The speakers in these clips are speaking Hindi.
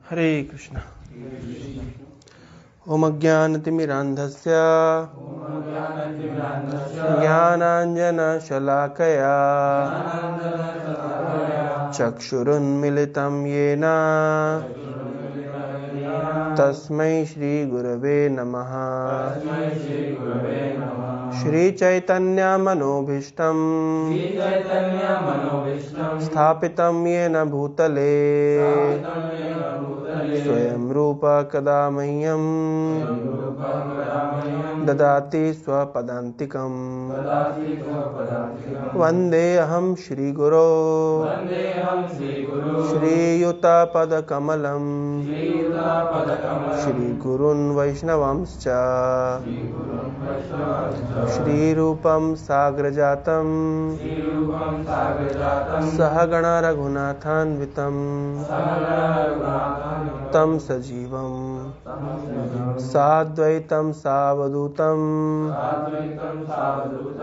हरे कृष्ण। ओम अज्ञानतिमिरान्धस्य ज्ञानाञ्जनशलाकया चक्षुरुन्मिलितं येन तस्मै श्रीगुरवे नमः। श्रीचैतन्यमनोभीष्टं स्थापितं येन भूतले स्वयं रूप कदा मह्यं ददाति स्वपदान्तिकम्। वन्देऽहं श्रीगुरो श्रीयुतपदकमलं श्रीगुरून् वैष्णवांश्च श्रीरूपं साग्रजातं सहगण रघुनाथान्वितं तं सजीवं साद्वैतं सावधूतं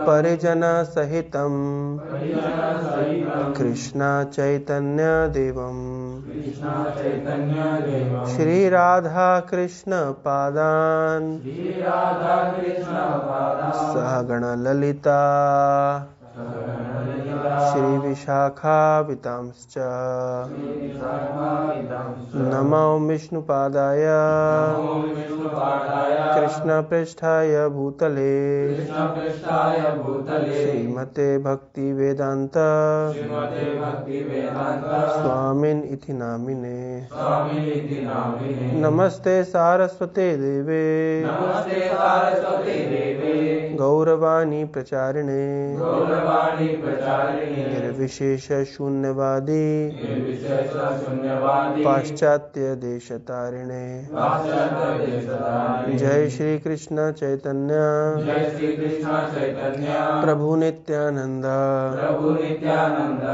परिजनसहितं कृष्ण चैतन्य देवं श्री राधा कृष्ण पादान् सहगण ललिता श्री विशाखावितांश्च नमो विष्णुपादाय कृष्णपृष्ठाय भूतले श्रीमते भक्तिवेदांत स्वामिन् इति नामिने। नमस्ते सारस्वते देवे गौरवाणी प्रचारिणे निर्विशेष शून्यवादी पाश्चात्य देशतारिणे। जय श्री कृष्ण चैतन्य प्रभु नित्यानंद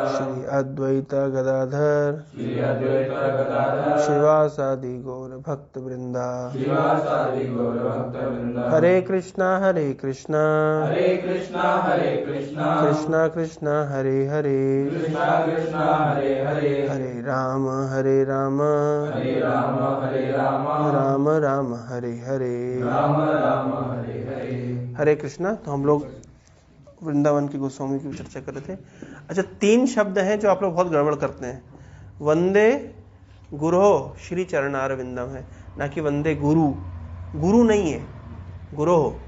श्री अद्वैत गदाधर श्रीवासादि गौर भक्त वृंदा। हरे कृष्णा कृष्णा कृष्णा हरे हरे हरे राम राम राम हरे हरे। हरे कृष्णा। तो हम लोग वृंदावन की गोस्वामी की चर्चा कर रहे थे। अच्छा, 3 शब्द हैं जो आप लोग बहुत गड़बड़ करते हैं। वंदे गुरो श्री चरणारविंदम है, ना कि वंदे गुरु। गुरु नहीं है, गुरो।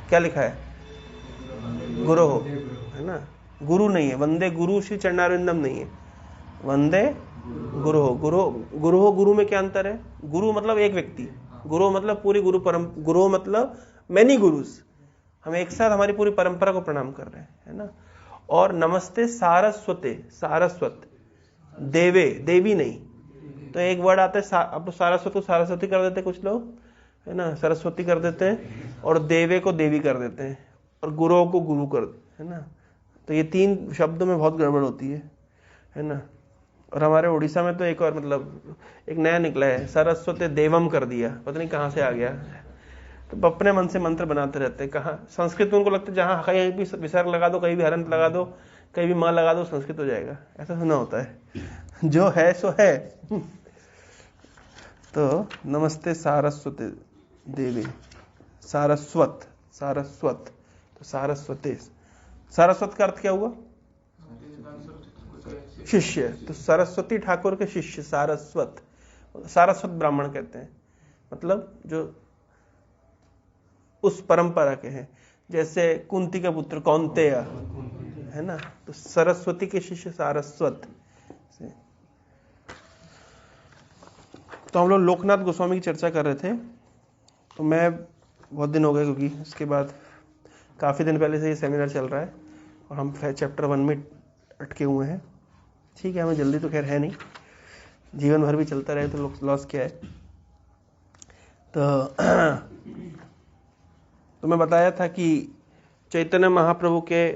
क्या लिखा है? गुरो है ना, गुरु नहीं है। वंदे गुरु श्री चरणारविंदम नहीं है, वंदे गुरु हो। गुरु में क्या अंतर है? गुरु मतलब एक व्यक्ति, गुरु मतलब पूरी गुरु मतलब मैनी गुरुस। हम एक साथ हमारी पूरी परंपरा को प्रणाम कर रहे हैं, है ना। और नमस्ते सारस्वते, सारस्वत देवे, देवी नहीं। तो एक वर्ड आता है, अब सारस्वत को सारस्वती कर देते कुछ लोग, है ना, सरस्वती कर देते हैं, और देवे को देवी कर देते हैं, और गुरु को गुरु कर देते हैं, है ना। तो ये 3 शब्दों में बहुत गड़बड़ होती है ना। और हमारे उड़ीसा में तो एक और मतलब एक नया निकला है, सरस्वती देवम कर दिया, पता नहीं कहाँ से आ गया। तो अपने मन से मंत्र बनाते रहते हैं। कहाँ संस्कृत में उनको लगता है जहाँ कहीं भी विसर्ग लगा दो, कहीं भी हरंत लगा दो, कहीं भी माँ लगा दो, संस्कृत हो जाएगा। ऐसा सुना होता है, जो है सो है। तो नमस्ते सारस्वती देवी, सारस्वत, तो सारस्वती, सारस्वत का अर्थ क्या हुआ? शिष्य। तो सरस्वती ठाकुर के शिष्य सारस्वत, सारस्वत ब्राह्मण कहते हैं, मतलब जो उस परंपरा के हैं। जैसे कुंती का पुत्र कौन्तेय है ना, तो सरस्वती के शिष्य सारस्वत। तो हम लोग लोकनाथ गोस्वामी की चर्चा कर रहे थे। तो मैं बहुत दिन हो गए, क्योंकि इसके बाद काफ़ी दिन पहले से ये सेमिनार चल रहा है और हम चैप्टर 1 में अटके हुए हैं। ठीक है, हमें जल्दी तो खैर है नहीं, जीवन भर भी चलता रहे तो लॉस क्या है। तो मैं बताया था कि चैतन्य महाप्रभु के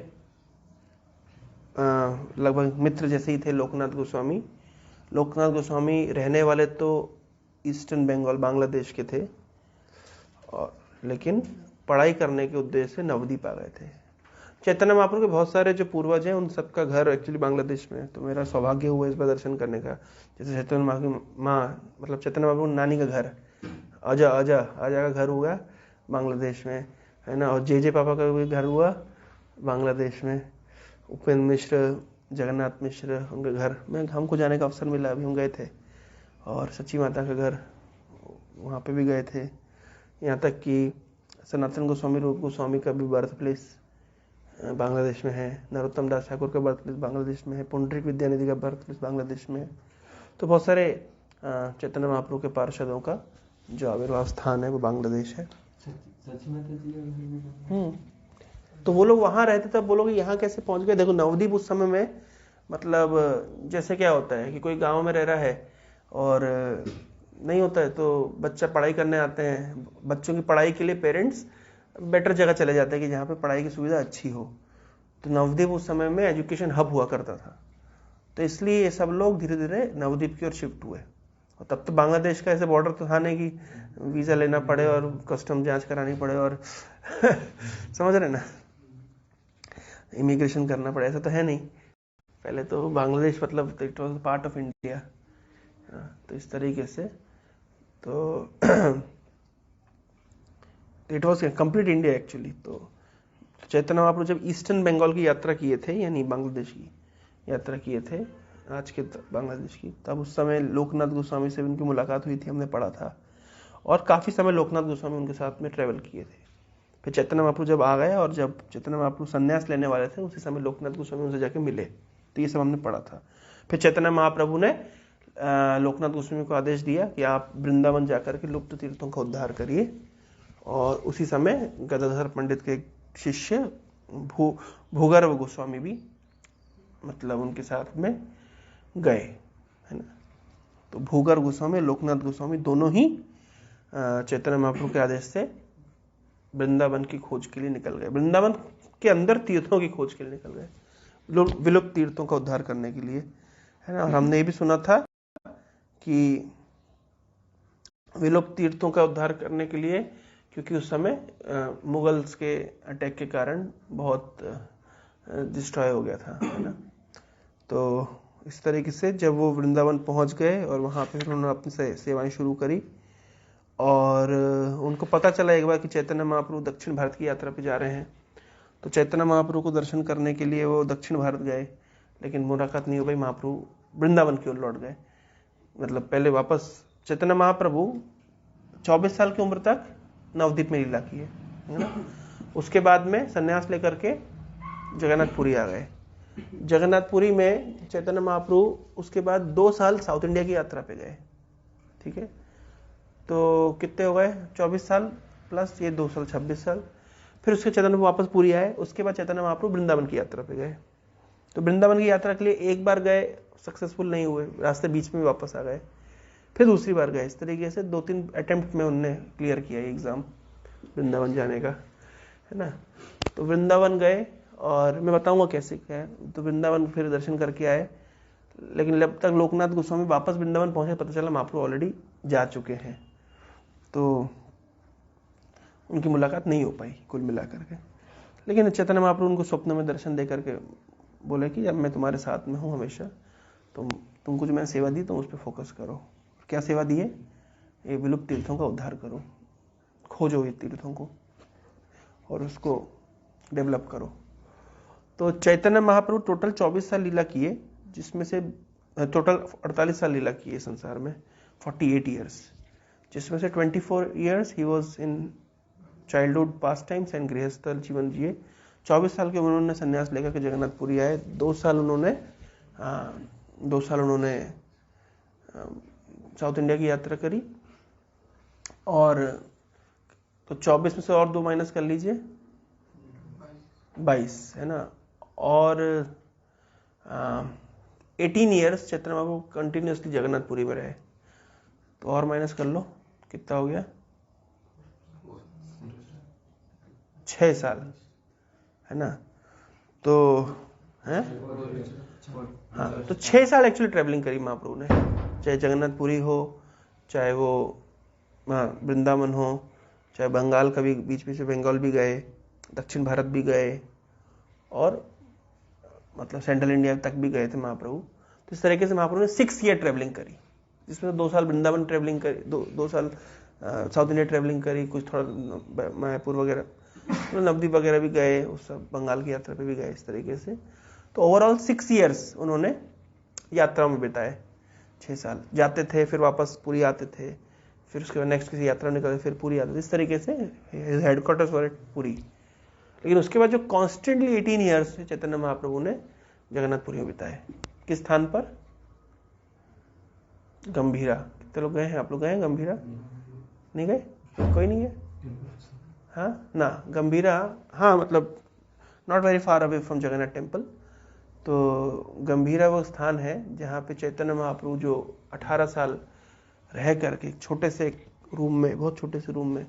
लगभग मित्र जैसे ही थे लोकनाथ गोस्वामी। लोकनाथ गोस्वामी रहने वाले तो ईस्टर्न बंगाल, बांग्लादेश के थे, और लेकिन पढ़ाई करने के उद्देश्य से नवद्वीप आ गए थे। चैतन्य महाप्रभु के बहुत सारे जो पूर्वज हैं उन सबका घर एक्चुअली बांग्लादेश में है, तो मेरा सौभाग्य हुआ इस बार दर्शन करने का। जैसे चैतन्य महाप्रभु माँ मतलब चैतन्य महाप्रभु नानी का घर अजा अजा अजा का घर हुआ बांग्लादेश में, है ना। और जे पापा का भी घर हुआ बांग्लादेश में। उपेंद्र मिश्र, जगन्नाथ मिश्र, उनके घर में हमको जाने का अवसर मिला, अभी हम गए थे। और सच्ची माता का घर वहाँ पे भी गए थे। यहाँ तक कि सनातन गोस्वामी, रूप गोस्वामी का भी बर्थ प्लेस बांग्लादेश में है। नरोत्तम दास ठाकुर का बर्थ प्लेस बांग्लादेश में है। पुंडरीक विद्यानिधि का बर्थ प्लेस बांग्लादेश में है। तो बहुत सारे चैतन्य महाप्रभु के पार्षदों का जो आविर्भाव स्थान है वो बांग्लादेश है। तो वो लोग वहां रहते तब वो लोग यहाँ कैसे पहुंच गए? देखो नवद्वीप उस समय में मतलब जैसे क्या होता है कि कोई गांव में रह रहा है और नहीं होता है तो बच्चा पढ़ाई करने आते हैं, बच्चों की पढ़ाई के लिए पेरेंट्स बेटर जगह चले जाते हैं कि जहाँ पे पढ़ाई की सुविधा अच्छी हो। तो नवद्वीप उस समय में एजुकेशन हब हुआ करता था, तो इसलिए ये सब लोग धीरे धीरे नवद्वीप की ओर शिफ्ट हुए। और तब तो बांग्लादेश का ऐसे बॉर्डर तो था नहीं कि वीजा लेना पड़े और कस्टम जांच करानी पड़े और समझ रहे ना, इमिग्रेशन करना पड़े, ऐसा तो है नहीं। पहले तो बांग्लादेश मतलब it was part of India. तो इस तरीके से तो it was complete India actually. तो चैतन्य महाप्रभु जब ईस्टर्न बंगाल की यात्रा किए थे, यानी बांग्लादेश की यात्रा किए थे आज के बांग्लादेश की, तब उस समय लोकनाथ गोस्वामी से उनकी मुलाकात हुई थी, हमने पढ़ा था। और काफ़ी समय लोकनाथ गोस्वामी उनके साथ में ट्रेवल किए थे। फिर चैतन्य महाप्रभु जब आ गए और जब चैतन्य महाप्रभु संन्यास लेने वाले थे उसी समय लोकनाथ गोस्वामी उनसे जाके मिले, तो ये सब हमने पढ़ा था। फिर चैतन्य महाप्रभु ने लोकनाथ गोस्वामी को आदेश दिया कि आप वृंदावन जाकर के लुप्त तीर्थों का उद्धार करिए। और उसी समय गदाधर पंडित के शिष्य भूगर्भ गोस्वामी भी मतलब उनके साथ में गए, है ना। तो भूगर्भ गोस्वामी, लोकनाथ गोस्वामी दोनों ही चैतन्य महाप्रभु के आदेश से वृंदावन की खोज के लिए निकल गए, वृंदावन के अंदर तीर्थों की खोज के लिए निकल गए, विलुप्त तीर्थों का उद्धार करने के लिए, है ना। और हमने ये भी सुना था कि विलुप्त तीर्थों का उद्धार करने के लिए, क्योंकि उस समय मुगल्स के अटैक के कारण बहुत डिस्ट्रॉय हो गया था, है ना। तो इस तरीके से जब वो वृंदावन पहुंच गए और वहाँ पे फिर उन्होंने अपनी सेवाएं शुरू करी। और उनको पता चला एक बार कि चैतन्य महाप्रभु दक्षिण भारत की यात्रा पे जा रहे हैं, तो चैतन्य महाप्रभु को दर्शन करने के लिए वो दक्षिण भारत गए, लेकिन मुलाकात नहीं हो पाई। महाप्रभु वृंदावन की ओर लौट गए। मतलब पहले वापस चैतन्य महाप्रभु 24 साल की उम्र तक नवद्वीप में लीला की है ना। उसके बाद में संन्यास लेकर के जगन्नाथपुरी आ गए। जगन्नाथपुरी में चैतन्य महाप्रभु उसके बाद 2 साल साउथ इंडिया की यात्रा पे गए, ठीक है। तो कितने हो गए? 24 साल प्लस ये 2 साल, 26 साल। फिर उसके चैतन्य वापस पुरी आए। उसके बाद चैतन्य महाप्रभु वृंदावन की यात्रा पे गए। तो वृंदावन की यात्रा के लिए एक बार गए, सक्सेसफुल नहीं हुए, रास्ते बीच में वापस आ गए। फिर दूसरी बार गए। इस तरीके से 2-3 अटेम्प्ट में उनने क्लियर किया एग्जाम वृंदावन जाने का, है ना। तो वृंदावन गए और मैं बताऊंगा कैसे क्या है। तो वृंदावन फिर दर्शन करके आए, लेकिन जब तक लोकनाथ गोस्वामी वापस वृंदावन पहुंचे पता चला महाप्रभु ऑलरेडी जा चुके हैं, तो उनकी मुलाकात नहीं हो पाई कुल मिलाकर के। लेकिन चैतन्य महाप्रभु उनको स्वप्न में दर्शन दे करके बोले कि अब मैं तुम्हारे साथ में हूँ हमेशा, तुमको जो मैंने सेवा दी तुम उस पर फोकस करो। क्या सेवा दी है? ये विलुप्त तीर्थों का उद्धार करो, खोजो ये तीर्थों को और उसको डेवलप करो। तो चैतन्य महाप्रभु टोटल 24 साल लीला किए, जिसमें से टोटल 48 साल लीला किए संसार में, 48 ईयर्स, जिसमें से 24 years he was in childhood pass times and गृहस्थ जीवन जिए। 24 साल के उन्होंने संन्यास लेकर के जगन्नाथपुरी आए। 2 साल उन्होंने साउथ इंडिया की यात्रा करी। और तो 24 में से और 2 माइनस कर लीजिए, 22, है ना। और 18 ईयर्स चैतन्य महाप्रभु कंटिन्यूसली जगन्नाथपुरी में रहे। तो और माइनस कर लो, कितना हो गया? 6 साल, है ना। तो है हाँ, तो 6 साल एक्चुअली ट्रेवलिंग करी महाप्रभु ने, चाहे जगन्नाथपुरी हो, चाहे वो वृंदावन हो, चाहे बंगाल का भी बीच बीच में बंगाल भी गए, दक्षिण भारत भी गए, और मतलब सेंट्रल इंडिया तक भी गए थे महाप्रभु। तो इस तरीके से महाप्रभु ने 6 ईयर ट्रेवलिंग करी, जिसमें 2 साल वृंदावन ट्रेवलिंग करी, 2 साल साउथ इंडिया ट्रेवलिंग करी, कुछ थोड़ा मायापुर वगैरह, नवद्वीप वगैरह भी गए, उस सब बंगाल की यात्रा पे भी गए इस तरीके से। तो ओवरऑल 6 ईयर्स उन्होंने यात्रा में बिताए, 6 साल जाते थे, फिर वापस पुरी आते थे, फिर उसके बाद नेक्स्ट किसी यात्रा निकलते, फिर पुरी आते थे। इस तरीके से हेडक्वार्टर्स वर पुरी। लेकिन उसके बाद जो कॉन्स्टेंटली 18 ईयर्स चैतन्य महाप्रभु ने जगन्नाथपुरी में बिताए। किस स्थान पर? गंभीरा। कितने लोग गए हैं? आप लोग गए हैं गंभीरा? नहीं गए? कोई नहीं गए? हाँ ना, गंभीरा, हाँ मतलब not very far away from Jagannath temple. तो गंभीरा वो स्थान है जहाँ पे चैतन्य महाप्रभु जो 18 साल रह करके एक छोटे से रूम में, बहुत छोटे से रूम में,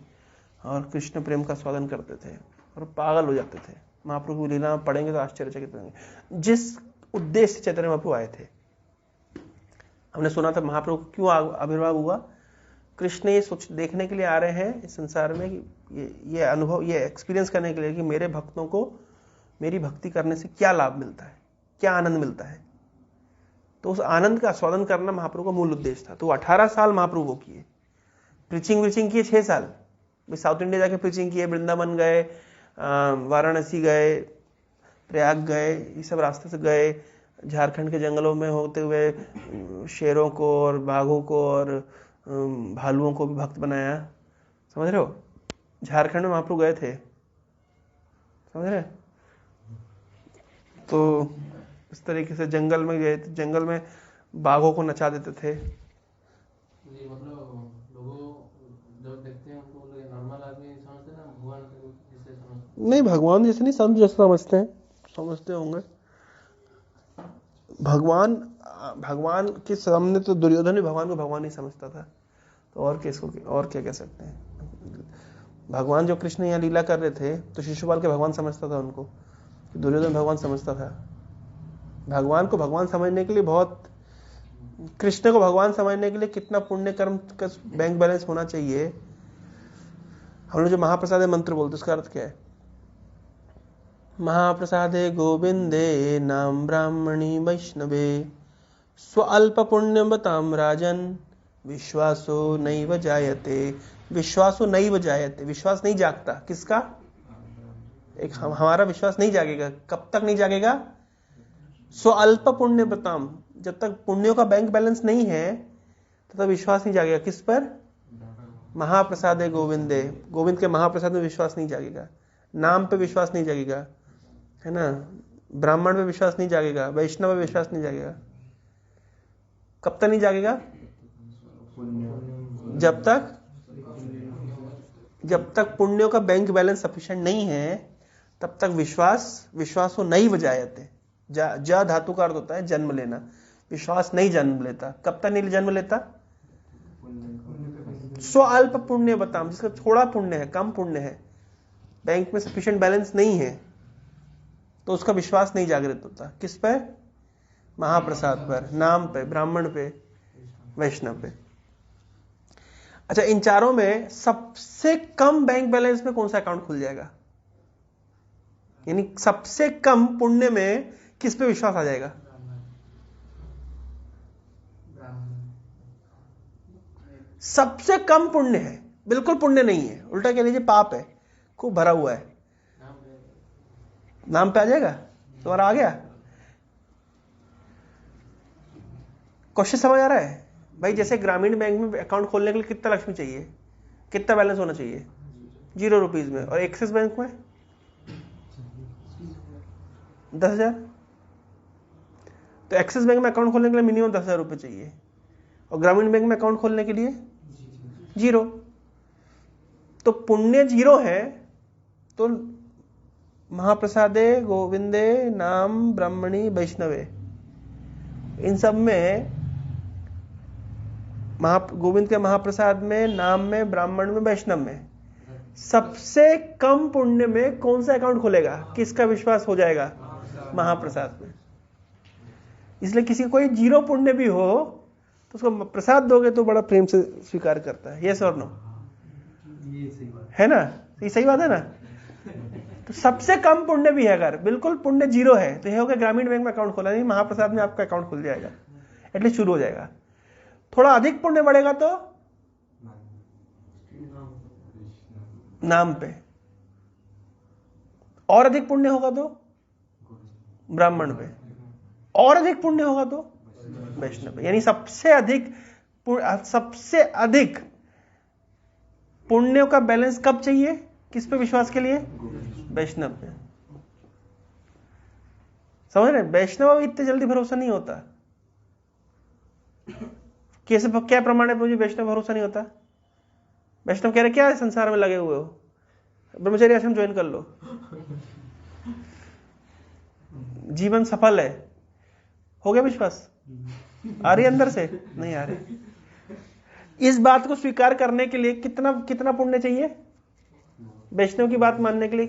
और कृष्ण प्रेम का स्वादन करते थे और पागल हो जाते थे। महाप्रभु की लीला पढ़ेंगे तो आश्चर्यचकित होंगे। जिस उद्देश्य से चैतन्य महाप्रभु आए थे, हमने सुना था महाप्रभु क्यों आविर्भाव हुआ। कृष्ण ये देखने के लिए आ रहे हैं इस संसार में कि ये अनुभव, ये एक्सपीरियंस करने के लिए कि मेरे भक्तों को मेरी भक्ति करने से क्या लाभ मिलता है, क्या आनंद मिलता है। तो उस आनंद का स्वादन करना महाप्रभु का मूल उद्देश्य था। तो 18 साल महाप्रभु को किए, प्रीचिंग किए 6 साल, साउथ इंडिया जाके प्रीचिंग किए, वृंदावन गए, वाराणसी गए, प्रयाग गए, ये सब रास्ते से गए, झारखंड के जंगलों में होते हुए शेरों को और बाघों को और भालुओं को भी भक्त बनाया। समझ रहे हो? झारखंड में महाप्रभु गए थे, समझ रहे? तो इस तरीके से जंगल में गए थे, जंगल में बाघों को नचा देते थे। मतलब लोगों जब देखते हैं उनको नॉर्मल आदमी समझते ना, भगवान जैसे समझते? नहीं, भगवान जैसे नहीं, संत जैसे समझते हैं, समझते होंगे। भगवान के सामने तो दुर्योधन भी भगवान को भगवान ही समझता था, तो और क्या कह सकते हैं। भगवान जो कृष्ण यहाँ लीला कर रहे थे तो शिशुपाल के भगवान समझता था उनको, दुर्योधन भगवान समझता था। भगवान को भगवान समझने के लिए बहुत, कृष्ण को भगवान समझने के लिए कितना पुण्य कर्म का बैंक बैलेंस होना चाहिए। हम लोग जो महाप्रसाद मंत्र बोलते उसका अर्थ क्या है? महाप्रसादे गोविंदे नाम ब्राह्मणी वैष्णवे स्वअल्प पुण्यवताम राजन विश्वासो नैव जायते। विश्वासो नैव जायते, विश्वास नहीं जागता। किसका? एक हमारा विश्वास नहीं जागेगा। कब तक नहीं जागेगा? स्वअल्प पुण्यवताम, जब तक पुण्यों का बैंक बैलेंस नहीं है तब विश्वास नहीं जागेगा। किस पर? महाप्रसादे गोविंदे, गोविंद के महाप्रसाद में विश्वास नहीं जागेगा। नाम पे विश्वास नहीं जागेगा, है ना। ब्राह्मण पे विश्वास नहीं जागेगा, वैष्णव पे विश्वास नहीं जागेगा। कब तक नहीं जागेगा? जब तक पुण्यों का बैंक बैलेंस सफिशिएंट नहीं है तब तक विश्वासो नहीं बजायते। जा धातु का अर्थ होता है जन्म लेना। विश्वास नहीं जन्म लेता। कब तक नहीं जन्म लेता? स्वअल्प पुण्य बताम, जिसका थोड़ा पुण्य है, कम पुण्य है, बैंक में सफिशिएंट बैलेंस नहीं है, तो उसका विश्वास नहीं जागृत होता। किस पे? महाप्रसाद पर, नाम पे, ब्राह्मण पे, वैष्णव पे। अच्छा, इन चारों में सबसे कम बैंक बैलेंस में कौन सा अकाउंट खुल जाएगा? यानी सबसे कम पुण्य में किस पे विश्वास आ जाएगा? सबसे कम पुण्य है, बिल्कुल पुण्य नहीं है, उल्टा कह लीजिए पाप है, खूब भरा हुआ है, नाम पे आ जाएगा। तुम्हारा आ गया? क्वेश्चन समझ आ रहा है भाई? जैसे ग्रामीण बैंक में अकाउंट खोलने के लिए कितना लक्ष्मी चाहिए, कितना बैलेंस होना चाहिए? 0 रुपीज में। और एक्सिस बैंक में 10,000। तो एक्सिस बैंक में अकाउंट खोलने के लिए मिनिमम 10,000 रुपये चाहिए, और ग्रामीण बैंक में अकाउंट खोलने के लिए 0। तो पुण्य 0 है, तो महाप्रसादे गोविंदे नाम ब्राह्मणी वैष्णवे, इन सब में गोविंद के महाप्रसाद में, नाम में, ब्राह्मण में, वैष्णव में सबसे कम पुण्य में कौन सा अकाउंट खुलेगा? किसका विश्वास हो जाएगा? महाप्रसाद में। इसलिए किसी कोई 0 पुण्य भी हो तो उसको प्रसाद दोगे तो बड़ा प्रेम से स्वीकार करता है। यस और नो? है ना? ये सही बात है ना? तो सबसे कम पुण्य भी है, अगर बिल्कुल पुण्य 0 है तो ये हो गया ग्रामीण बैंक में अकाउंट खोला नहीं, महाप्रसाद में आपका अकाउंट खुल जाएगा, एटलीस्ट शुरू हो जाएगा। थोड़ा अधिक पुण्य बढ़ेगा तो नाम पे, और अधिक पुण्य होगा तो ब्राह्मण पे, और अधिक पुण्य होगा तो वैष्णव पे। यानी सबसे अधिक पुण्यों का बैलेंस कब चाहिए, किस पे विश्वास के लिए, वैष्णव पे। समझ रहे, वैष्णव भी इतने जल्दी भरोसा नहीं होता। कैसे, क्या प्रमाण है मुझे वैष्णव भरोसा नहीं होता? वैष्णव कह रहे क्या है, संसार में लगे हुए हो, ब्रह्मचर्य आश्रम ज्वाइन कर लो, जीवन सफल है, हो गया विश्वास? आ रही अंदर से? नहीं आ रही। इस बात को स्वीकार करने के लिए कितना पुण्य चाहिए वैष्णव की बात मानने के लिए?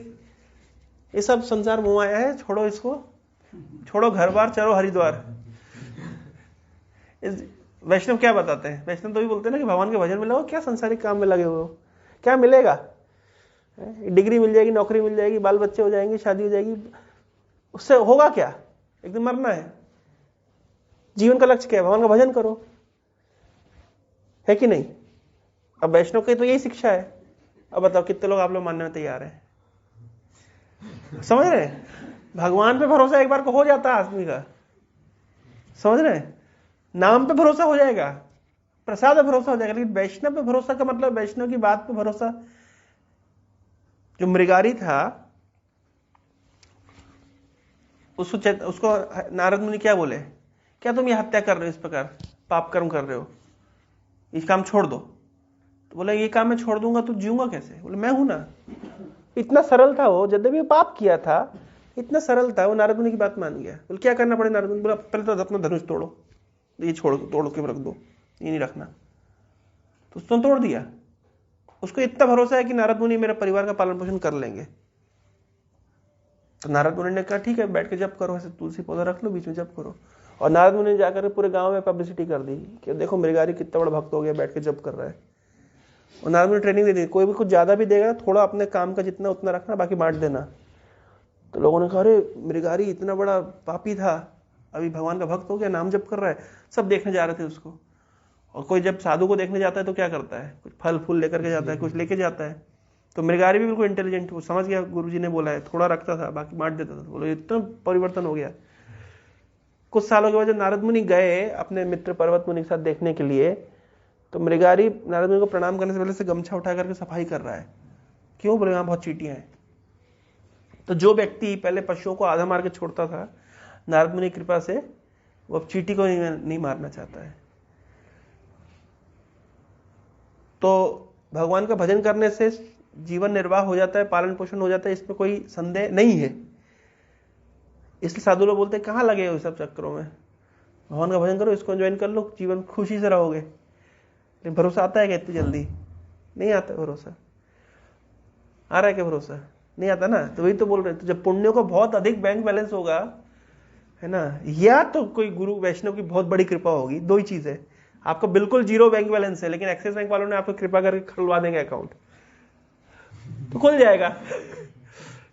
ये सब संसार मुंह आया है, छोड़ो इसको, छोड़ो घर बार, चलो हरिद्वार। वैष्णव क्या बताते हैं? वैष्णव तो भी बोलते हैं ना कि भगवान के भजन में लगो, क्या संसारिक काम में लगे हुए हो, क्या मिलेगा? डिग्री मिल जाएगी, नौकरी मिल जाएगी, बाल बच्चे हो जाएंगे, शादी हो जाएगी, उससे होगा क्या? एकदम मरना है। जीवन का लक्ष्य क्या है? भगवान का भजन करो, है कि नहीं? अब वैष्णव की तो यही शिक्षा है। अब बताओ कितने लोग आप लोग मानने में तैयार हैं? समझ रहे हैं? भगवान पे भरोसा एक बार को हो जाता है आदमी का, समझ रहे हैं? नाम पे भरोसा हो जाएगा, प्रसाद पे भरोसा हो जाएगा, लेकिन वैष्णव पे भरोसा का मतलब वैष्णव की बात पे भरोसा। जो मृगारी था उसको नारद मुनि क्या बोले, क्या तुम ये हत्या कर रहे हो, इस प्रकार पाप कर्म कर रहे हो, इस काम छोड़ दो। तो बोले ये काम मैं छोड़ दूंगा तो जीऊंगा कैसे? बोले मैं हूं ना। इतना सरल था वो, जब भी पाप किया था इतना सरल था वो, नारद मुनि की बात मान गया। बोले क्या करना पड़े? नारद मुनि बोला पहले तो अपना धनुष तोड़ो, ये तोड़ के रख दो, ये नहीं रखना। तो उसने तोड़ दिया। उसको इतना भरोसा है कि नारद मुनि मेरे परिवार का पालन पोषण कर लेंगे। तो नारद मुनि ने कहा ठीक है, बैठ के जप करो, ऐसे तुलसी पौधा रख लो, बीच में जप करो। और नारद मुनि ने जाकर पूरे गांव में पब्लिसिटी कर दी कि देखो मृगारी कितना बड़ा भक्त हो गया, बैठ के जप कर रहा है। और नारद मुनि ट्रेनिंग दे दी, कोई भी कुछ ज्यादा भी देगा थोड़ा अपने काम का जितना उतना रखना, बाकी बांट देना। तो लोगों ने कहा अरे मृगारी इतना बड़ा पापी था, अभी भगवान का भक्त हो गया, नाम जप कर रहा है। सब देखने जा रहे थे उसको। और कोई जब साधु को देखने जाता है तो क्या करता है, कुछ फल फूल लेकर के जाता है, कुछ लेके जाता है। तो मृगारी भी बिल्कुल इंटेलिजेंट, वो समझ गया गुरुजी ने बोला है, थोड़ा रखता था बाकी बांट देता था। बोलो इतना परिवर्तन हो गया। कुछ सालों के बाद जब नारद मुनि गए अपने मित्र पर्वत मुनि के साथ देखने के लिए, तो मृगारी नारद मुनि को प्रणाम करने से पहले से गमछा उठा करके सफाई कर रहा है। क्यों? बोले वहां बहुत चींटियां हैं। तो जो व्यक्ति पहले पशुओं को आधा मार के छोड़ता था, नारद मुनि की कृपा से वो अब चींटी को नहीं मारना चाहता है। तो भगवान का भजन करने से जीवन निर्वाह हो जाता है, पालन पोषण हो जाता है, इसमें कोई संदेह नहीं है। इसलिए साधु लोग बोलते हैं कहाँ लगे हो सब चक्करों में, भगवान का भजन करो, इसको ज्वाइन कर लो, जीवन खुशी से रहोगे। लेकिन भरोसा आता है क्या इतनी जल्दी? नहीं आता भरोसा। आ रहा है क्या भरोसा? नहीं आता ना। तो वही तो बोल रहे, तो जब पुण्यों का बहुत अधिक बैंक बैलेंस होगा, है ना, या तो कोई गुरु वैष्णव की बहुत बड़ी कृपा होगी। दो ही चीज है, आपका बिल्कुल 0 बैंक बैलेंस है, लेकिन एक्सिस बैंक वालों ने आपको कृपा करके खुलवा देंगे अकाउंट, तो खुल जाएगा,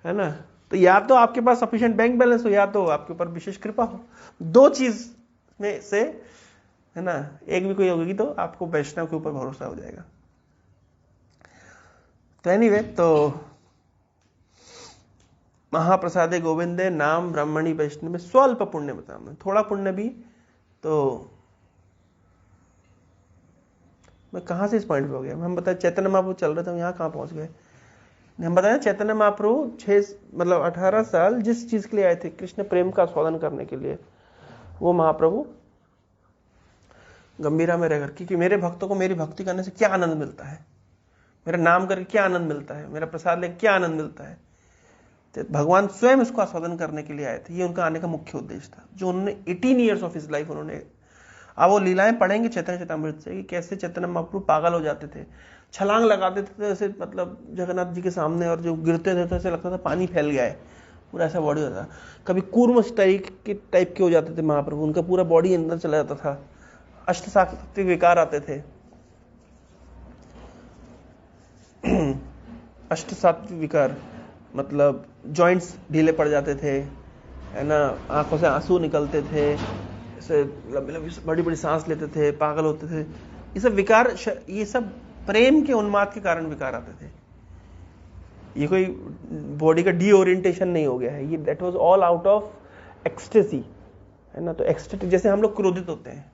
है ना। तो या तो आपके पास सफिशिएंट बैंक बैलेंस हो, या तो आपके ऊपर विशेष कृपा हो। दो चीज में से, है ना, एक भी कोई होगी तो आपको वैष्णव के ऊपर भरोसा हो जाएगा। तो एनीवे, तो महाप्रसादे गोविंदे नाम ब्राह्मणी वैष्णव में स्वल्प पुण्य बताना, थोड़ा पुण्य भी। तो मैं कहां से इस पॉइंट पे हो गया? हम बताए चैतन्य महाप्रभु चल रहे थे, हम यहाँ कहां पहुंच गए? हम बताया चैतन्य महाप्रभु 18 साल जिस चीज के लिए आए थे, कृष्ण प्रेम का आस्वादन करने के लिए, वो महाप्रभु गंभीरा में रहकर, क्योंकि मेरे भक्तों को मेरी भक्ति करने से क्या आनंद मिलता है, मेरा नाम करके क्या आनंद मिलता है, मेरा प्रसाद लेकर क्या आनंद मिलता है। तो भगवान स्वयं इसको आस्वादन करने के लिए आए थे। ये उनका आने का मुख्य उद्देश्य था, जो उन्होंने 18 ईयर्स ऑफ हिज लाइफ उन्होंने। अब वो लीलाएं पढ़ेंगे चैतन्य चरितामृत से कि कैसे चैतन्य महाप्रभु पागल हो जाते थे, छलांग लगाते थे ऐसे, मतलब जगन्नाथ जी के सामने, और जो गिरते थे तो ऐसे लगता था पानी फैल गया है, पूरा ऐसा बॉडी होता था। कभी कूर्म टाइप के हो जाते थे महाप्रभु, उनका पूरा बॉडी अंदर चला जाता था, अष्ट सात्विक विकार आते थे। अष्ट सात्विक विकार, मतलब जॉइंट्स ढीले पड़ जाते थे, है ना, आंखों से आंसू निकलते थे, ऐसे लंबी लंबी बड़ी बड़ी सांस लेते थे, पागल होते थे। ये सब विकार, ये सब प्रेम के उन्माद के कारण विकार आते थे। ये कोई बॉडी का डीओरिएंटेशन नहीं हो गया है, ये that was all out of ecstasy, है ना। तो एक्सटेसी, जैसे हम लोग क्रोधित होते हैं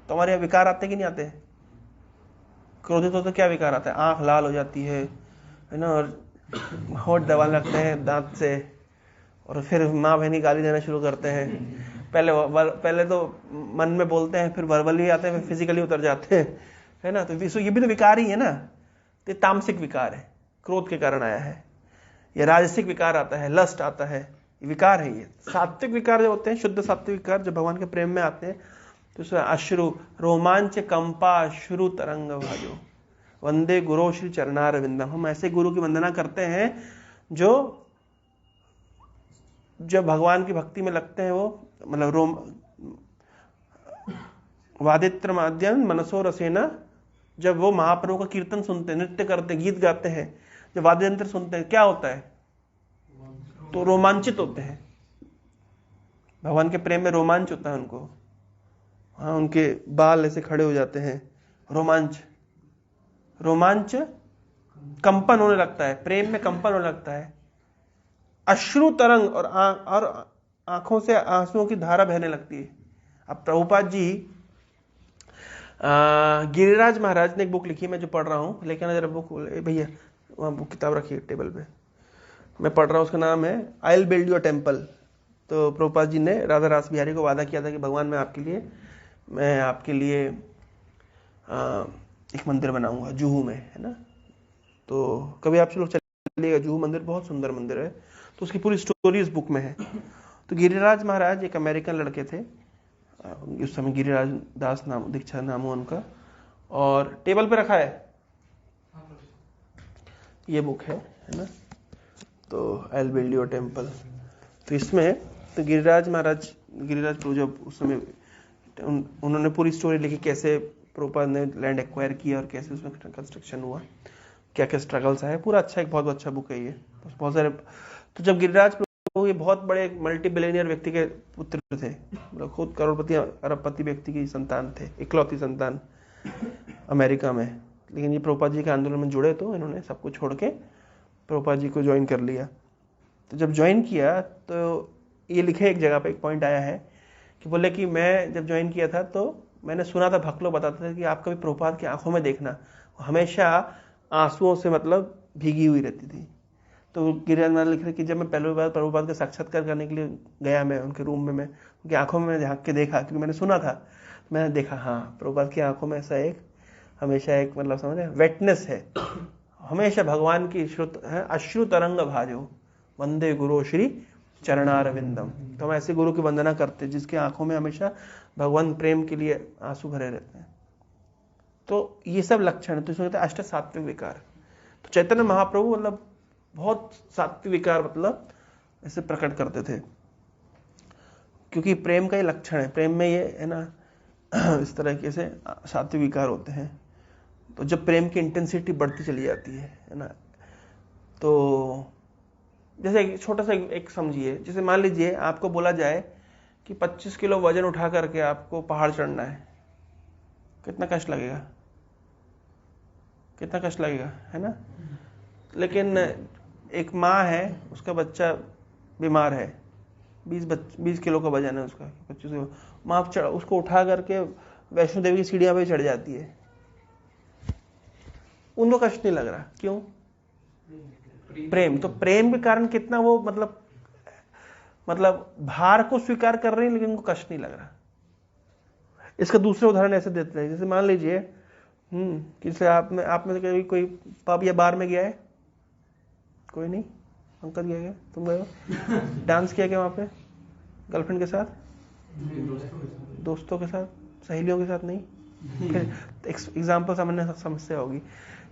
तो हमारे यहाँ विकार आते कि नहीं आते? क्रोधित होते क्या विकार आता है? आंख लाल हो जाती है ना, और होठ दबाने लगते हैं दांत से, और फिर माँ बहनी गाली देना शुरू करते हैं। पहले तो मन में बोलते हैं, फिर वर्बली आते हैं, फिर फिजिकली उतर जाते हैं, है ना। तो ये भी तो विकार ही है ना। तो तामसिक विकार है, क्रोध के कारण आया है। ये राजसिक विकार आता है, लस्ट आता है, ये विकार है। ये सात्विक विकार जो होते हैं, शुद्ध सात्विक विकार जब भगवान के प्रेम में आते हैं तो उसमें अश्रु, रोमांच कंपा अश्रु तरंग भाजो वंदे गुरु श्री चरणार विंदम। हम ऐसे गुरु की वंदना करते हैं जो जब भगवान की भक्ति में लगते हैं, वो मतलब वादित्र माध्यम मनसो रसेना, जब वो महाप्रभु का कीर्तन सुनते हैं, नृत्य करते हैं, गीत गाते हैं, जब वाद्य यंत्र सुनते हैं, क्या होता है? तो रोमांचित होते हैं। भगवान के प्रेम में रोमांच होता है उनको। हाँ, उनके बाल ऐसे खड़े हो जाते हैं, रोमांच कंपन होने लगता है, प्रेम में कंपन होने लगता है। अश्रु तरंग, और आंखों से आंसुओं की धारा बहने लगती है। अब प्रभुपाद जी, गिरिराज महाराज ने एक बुक लिखी, मैं जो पढ़ रहा हूँ, लेकिन जरा बुक भैया वहाँ बुक किताब रखिए टेबल पे, मैं पढ़ रहा हूँ, उसका नाम है I will build your temple. तो प्रभुपाद जी ने राधा रास बिहारी को वादा किया था कि भगवान मैं आपके लिए एक मंदिर बनाऊंगा जुहू में, है ना। तो कभी आप लोग चलिएगा, जुहू मंदिर बहुत सुंदर मंदिर है। तो उसकी पूरी स्टोरी इस बुक में है। तो गिरिराज महाराज एक अमेरिकन लड़के थे, उस समय गिरिराज दास नाम, दीक्षा नाम हुआ उनका, और टेबल पे रखा है ये बुक है ना। तो I will build your temple. तो इसमें तो गिरिराज प्रभु जब उस समय उन्होंने पूरी स्टोरी लिखी, कैसे प्रभुपाद ने लैंड एक्वायर किया और कैसे उसमें कंस्ट्रक्शन हुआ, क्या क्या स्ट्रगल्स आए। पूरा अच्छा, एक बहुत अच्छा बुक है ये, बहुत सारे। तो जब गिरिराज प्रभु ये बहुत बड़े मल्टी बिलियनियर व्यक्ति के पुत्र थे, मतलब खुद करोड़पति अरबपति व्यक्ति की संतान थे, इकलौती संतान अमेरिका में। लेकिन ये प्रभुपाद जी के आंदोलन में जुड़े तो इन्होंने सब कुछ छोड़ के प्रभुपाद जी को ज्वाइन कर लिया। तो जब ज्वाइन किया तो ये लिखे एक जगह पे, एक पॉइंट आया है कि बोले कि मैं जब ज्वाइन किया था तो मैंने सुना था, भक्त लोग बताते थे कि आप कभी प्रभुपाद की आंखों में देखना, हमेशा आंसुओं से मतलब भीगी हुई रहती थी। तो गिरिराज महाराज लिख रहे कि जब मैं पहली बार प्रभुपाद का साक्षात्कार करने के लिए गया, मैं उनके रूम में, मैं उनकी आंखों में झांक के देखा, क्योंकि मैंने सुना था, मैंने देखा, हाँ प्रभुपाद की आंखों में ऐसा एक हमेशा एक मतलब समझे वेटनेस है, हमेशा भगवान की श्रुत है, अश्रु तरंग भाजो वंदे गुरु श्री चरणार विंदम। तो हम ऐसे गुरु की वंदना करते हैं जिसकी आंखों में हमेशा भगवान प्रेम के लिए आंसू भरे रहते हैं। तो ये सब लक्षण है। तो इसमें कहते हैं अष्ट सात्विक विकार। तो चैतन्य महाप्रभु मतलब बहुत सात्विक विकार मतलब ऐसे प्रकट करते थे, क्योंकि प्रेम का ये लक्षण है। प्रेम में ये है ना, इस तरह से सात्विक विकार होते हैं। तो जब प्रेम की इंटेंसिटी बढ़ती चली जाती है ना, तो जैसे छोटा सा एक समझिए, जैसे मान लीजिए आपको बोला जाए कि 25 किलो वजन उठा करके आपको पहाड़ चढ़ना है, कितना कष्ट लगेगा, कितना कष्ट लगेगा, है ना। लेकिन एक माँ है, उसका बच्चा बीमार है, 20 किलो का वजन है उसका, 25 किलो, माँ उसको उठा करके वैष्णो देवी की सीढ़ियां पे चढ़ जाती है, उनको कष्ट नहीं लग रहा, क्यों? प्रेम। तो प्रेम के कारण कितना वो मतलब भार को स्वीकार कर रहे हैं, लेकिन उनको कष्ट नहीं लग रहा। इसका दूसरा उदाहरण ऐसे देते हैं, जैसे मान लीजिए किसी आप में से कभी कोई पब या बार में गया है? कोई नहीं? अंकल गया क्या? तुम गए हो? डांस किया क्या वहां पे? गर्लफ्रेंड के साथ, दोस्तों के साथ, सहेलियों के साथ? नहीं। फिर एग्जाम्पल सामान्य समस्या होगी,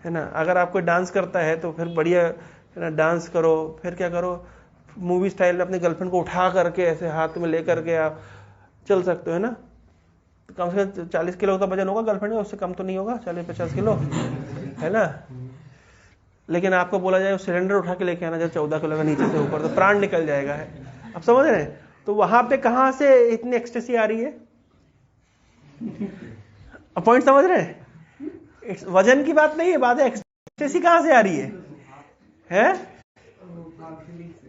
है ना। अगर आप कोई डांस करता है तो फिर बढ़िया है ना, डांस करो, फिर क्या करो, मूवी स्टाइल में अपनी गर्लफ्रेंड को उठा करके ऐसे हाथ में लेकर के आप चल सकते हो, है ना। तो कम से कम 40 किलो का वजन होगा गर्लफ्रेंड का, उससे कम तो नहीं होगा, 40-50 किलो, है ना। लेकिन आपको बोला जाए सिलेंडर उठा के लेके आना जब 14 किलो का नीचे से ऊपर, तो प्राण निकल जाएगा है। आप समझ रहे हैं? तो वहां पे कहां से इतनी एक्सटेसी आ रही है? पॉइंट समझ रहे हैं? वजन की बात नहीं है, बात है एक्सटेसी कहां से आ रही है?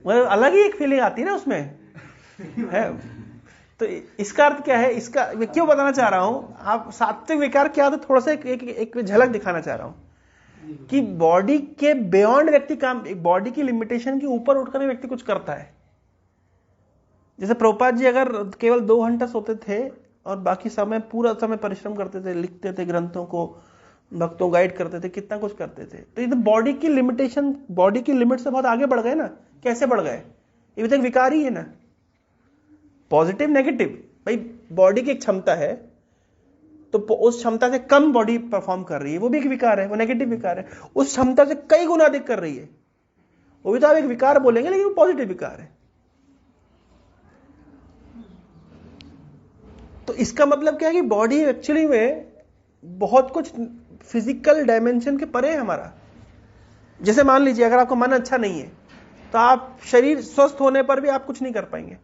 मतलब अलग ही एक फीलिंग आती है ना उसमें है। तो इसका अर्थ क्या है? इसका मैं क्यों बताना चाह रहा हूं, आप सात्विक विकार क्या, तो थोड़ा सा एक झलक दिखाना चाह रहा हूं कि बॉडी के बियॉन्ड व्यक्ति काम, बॉडी की लिमिटेशन के ऊपर उठकर व्यक्ति कुछ करता है। जैसे प्रभुपाद जी अगर केवल 2 घंटा सोते थे और बाकी समय पूरा समय परिश्रम करते थे, लिखते थे ग्रंथों को, भक्तों गाइड करते थे, कितना कुछ करते थे, तो ये तो बॉडी की लिमिटेशन, बॉडी की लिमिट से बहुत आगे बढ़ गए ना। कैसे बढ़ गए? ये भी तो एक विकार ही है ना, पॉजिटिव नेगेटिव। भाई बॉडी की एक क्षमता है, तो उस क्षमता से कम बॉडी परफॉर्म कर रही है, वो भी एक विकार है, वो नेगेटिव विकार है। उस क्षमता से कई गुना अधिक कर रही है, वो भी तो आप एक विकार बोलेंगे, लेकिन वो पॉजिटिव विकार है। तो इसका मतलब क्या है कि बॉडी एक्चुअली में बहुत कुछ फिजिकल डायमेंशन के परे है हमारा। जैसे मान लीजिए अगर आपका मन अच्छा नहीं है तो आप शरीर स्वस्थ होने पर भी आप कुछ नहीं कर पाएंगे।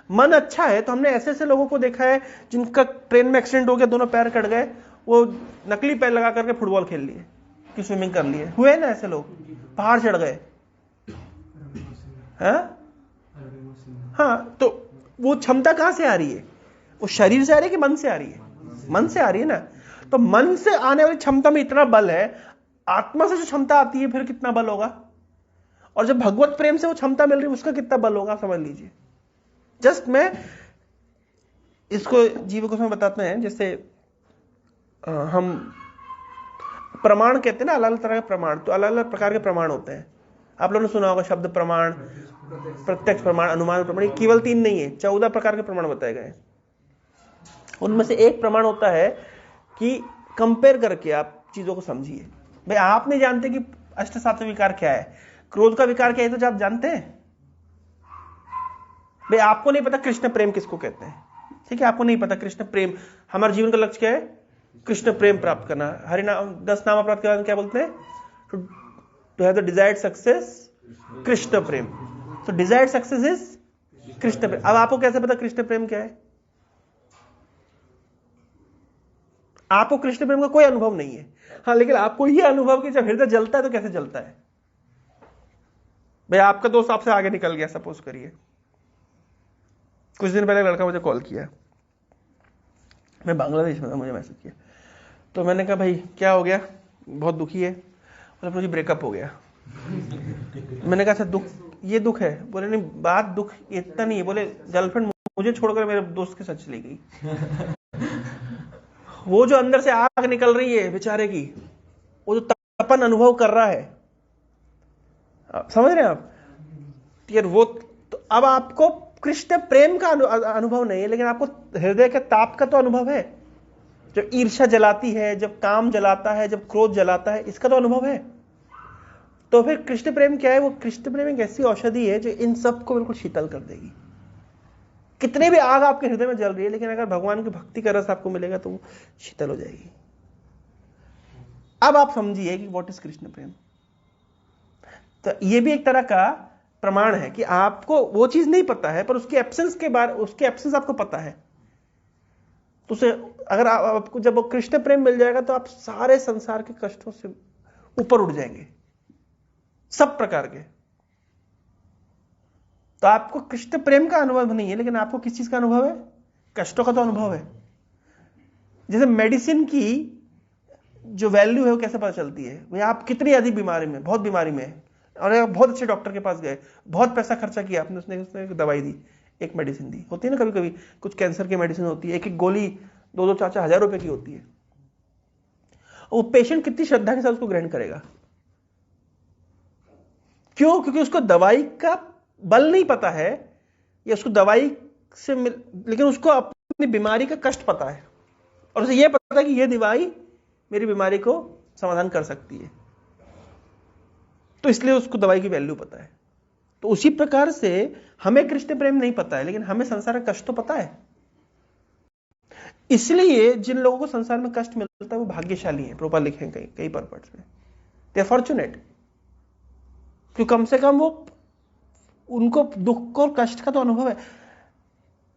मन अच्छा है तो हमने ऐसे ऐसे लोगों को देखा है जिनका ट्रेन में एक्सीडेंट हो गया, दोनों पैर कट गए, वो नकली पैर लगा करके फुटबॉल खेल लिए कि स्विमिंग कर लिए, हुए ना ऐसे लोग, पहाड़ चढ़ गए। हाँ, तो वो क्षमता कहां से आ रही है? वो शरीर से आ रही है कि मन से आ रही है? मन से आ रही है ना। तो मन से आने वाली क्षमता में इतना बल है, आत्मा से जो क्षमता आती है फिर कितना बल होगा, और जब भगवत प्रेम से वो क्षमता मिल रही है उसका कितना बल होगा, समझ लीजिए। जस्ट मैं इसको जीव को बताते हैं, जैसे हम प्रमाण कहते हैं ना, अलग अलग तरह के प्रमाण, तो अलग अलग प्रकार के प्रमाण होते हैं। आप लोगों ने सुना होगा शब्द प्रमाण, प्रत्यक्ष प्रमाण, अनुमान प्रमाण। केवल 3 नहीं है, 14 प्रकार के प्रमाण बताए गए। उनमें से एक प्रमाण होता है कि कंपेयर करके आप चीजों को समझिए। भाई आप नहीं जानते कि अष्ट सात्विक विकार क्या है, क्रोध का विकार क्या है, तो आप जानते हैं? भाई आपको नहीं पता कृष्ण प्रेम किसको कहते हैं, ठीक है, आपको नहीं पता कृष्ण प्रेम। हमारे जीवन का लक्ष्य क्या है? कृष्ण प्रेम प्राप्त करना। हरि नाम 10 नाम प्राप्त करना क्या बोलते हैं? To have the desired success Krishna prem. तो desired success is Krishna prem. अब आपको कैसे पता कृष्ण प्रेम क्या है? आपको कृष्ण प्रेम का कोई अनुभव नहीं है, हाँ, लेकिन आपको यह अनुभव कि जब हृदय जलता है तो कैसे जलता है। भाई आपका दोस्त आपसे आगे निकल गया, सपोज करिए, कुछ दिन पहले लड़का मुझे कॉल किया, मैं बांग्लादेश में था, मुझे मैसेज किया, तो मैंने कहा भाई क्या हो गया, बहुत दुखी है। बोले मुझे ब्रेकअप हो गया। मैंने कहा अच्छा दुख, ये दुख है? बोले नहीं, बात दुख इतना नहीं है, बोले गर्लफ्रेंड मुझे छोड़कर मेरे दोस्त के साथ चली गई। वो जो अंदर से आग निकल रही है बेचारे की, वो जो तपन अनुभव कर रहा है, समझ रहे हैं आप यार? वो तो अब आपको कृष्ण प्रेम का अनुभव नहीं है, लेकिन आपको हृदय के ताप का तो अनुभव है। जब ईर्ष्या जलाती है, जब काम जलाता है, जब क्रोध जलाता है, इसका तो अनुभव है। तो फिर कृष्ण प्रेम क्या है? वो कृष्ण प्रेम एक ऐसी औषधि है जो इन सबको बिल्कुल शीतल कर देगी। कितने भी आग आपके हृदय में जल रही है, लेकिन अगर भगवान की भक्ति का रस आपको मिलेगा तो वो शीतल हो जाएगी। अब आप समझिए कि व्हाट इज कृष्ण प्रेम। तो ये भी एक तरह का प्रमाण है कि आपको वो चीज नहीं पता है, पर उसके एब्सेंस के बारे, उसके एब्सेंस आपको पता है। तो उसे अगर आपको जब वो कृष्ण प्रेम मिल जाएगा तो आप सारे संसार के कष्टों से ऊपर उठ जाएंगे, सब प्रकार के। तो आपको कृष्ण प्रेम का अनुभव नहीं है, लेकिन आपको किस चीज का अनुभव है? कष्टों का तो अनुभव है। जैसे मेडिसिन की जो वैल्यू है वो कैसे पता चलती है? भाई आप कितनी अधिक बीमारी में, बहुत बीमारी में है, और आप बहुत अच्छे डॉक्टर के पास गए, बहुत पैसा खर्चा किया आपने, उसने एक दवाई दी, एक मेडिसिन दी। होती है ना कभी कभी कुछ कैंसर की मेडिसिन होती है, एक एक गोली 2-2, 4-4 हजार रुपए की होती है। वो पेशेंट कितनी श्रद्धा के साथ उसको ग्रहण करेगा? क्यों? क्योंकि उसको दवाई का बल नहीं पता है, या उसको दवाई से लेकिन उसको अपनी बीमारी का कष्ट पता है, और उसे यह पता है कि यह दवाई मेरी बीमारी को समाधान कर सकती है, तो इसलिए उसको दवाई की वैल्यू पता है। तो उसी प्रकार से हमें कृष्ण प्रेम नहीं पता है, लेकिन हमें संसार का कष्ट तो पता है। इसलिए जिन लोगों को संसार में कष्ट मिलता है वो भाग्यशाली है। प्रभुपाद लिखे हैं कई पर्पट्स में, दे आर फॉर्चुनेट। क्यों, कम से कम वो उनको दुख और कष्ट का तो अनुभव है।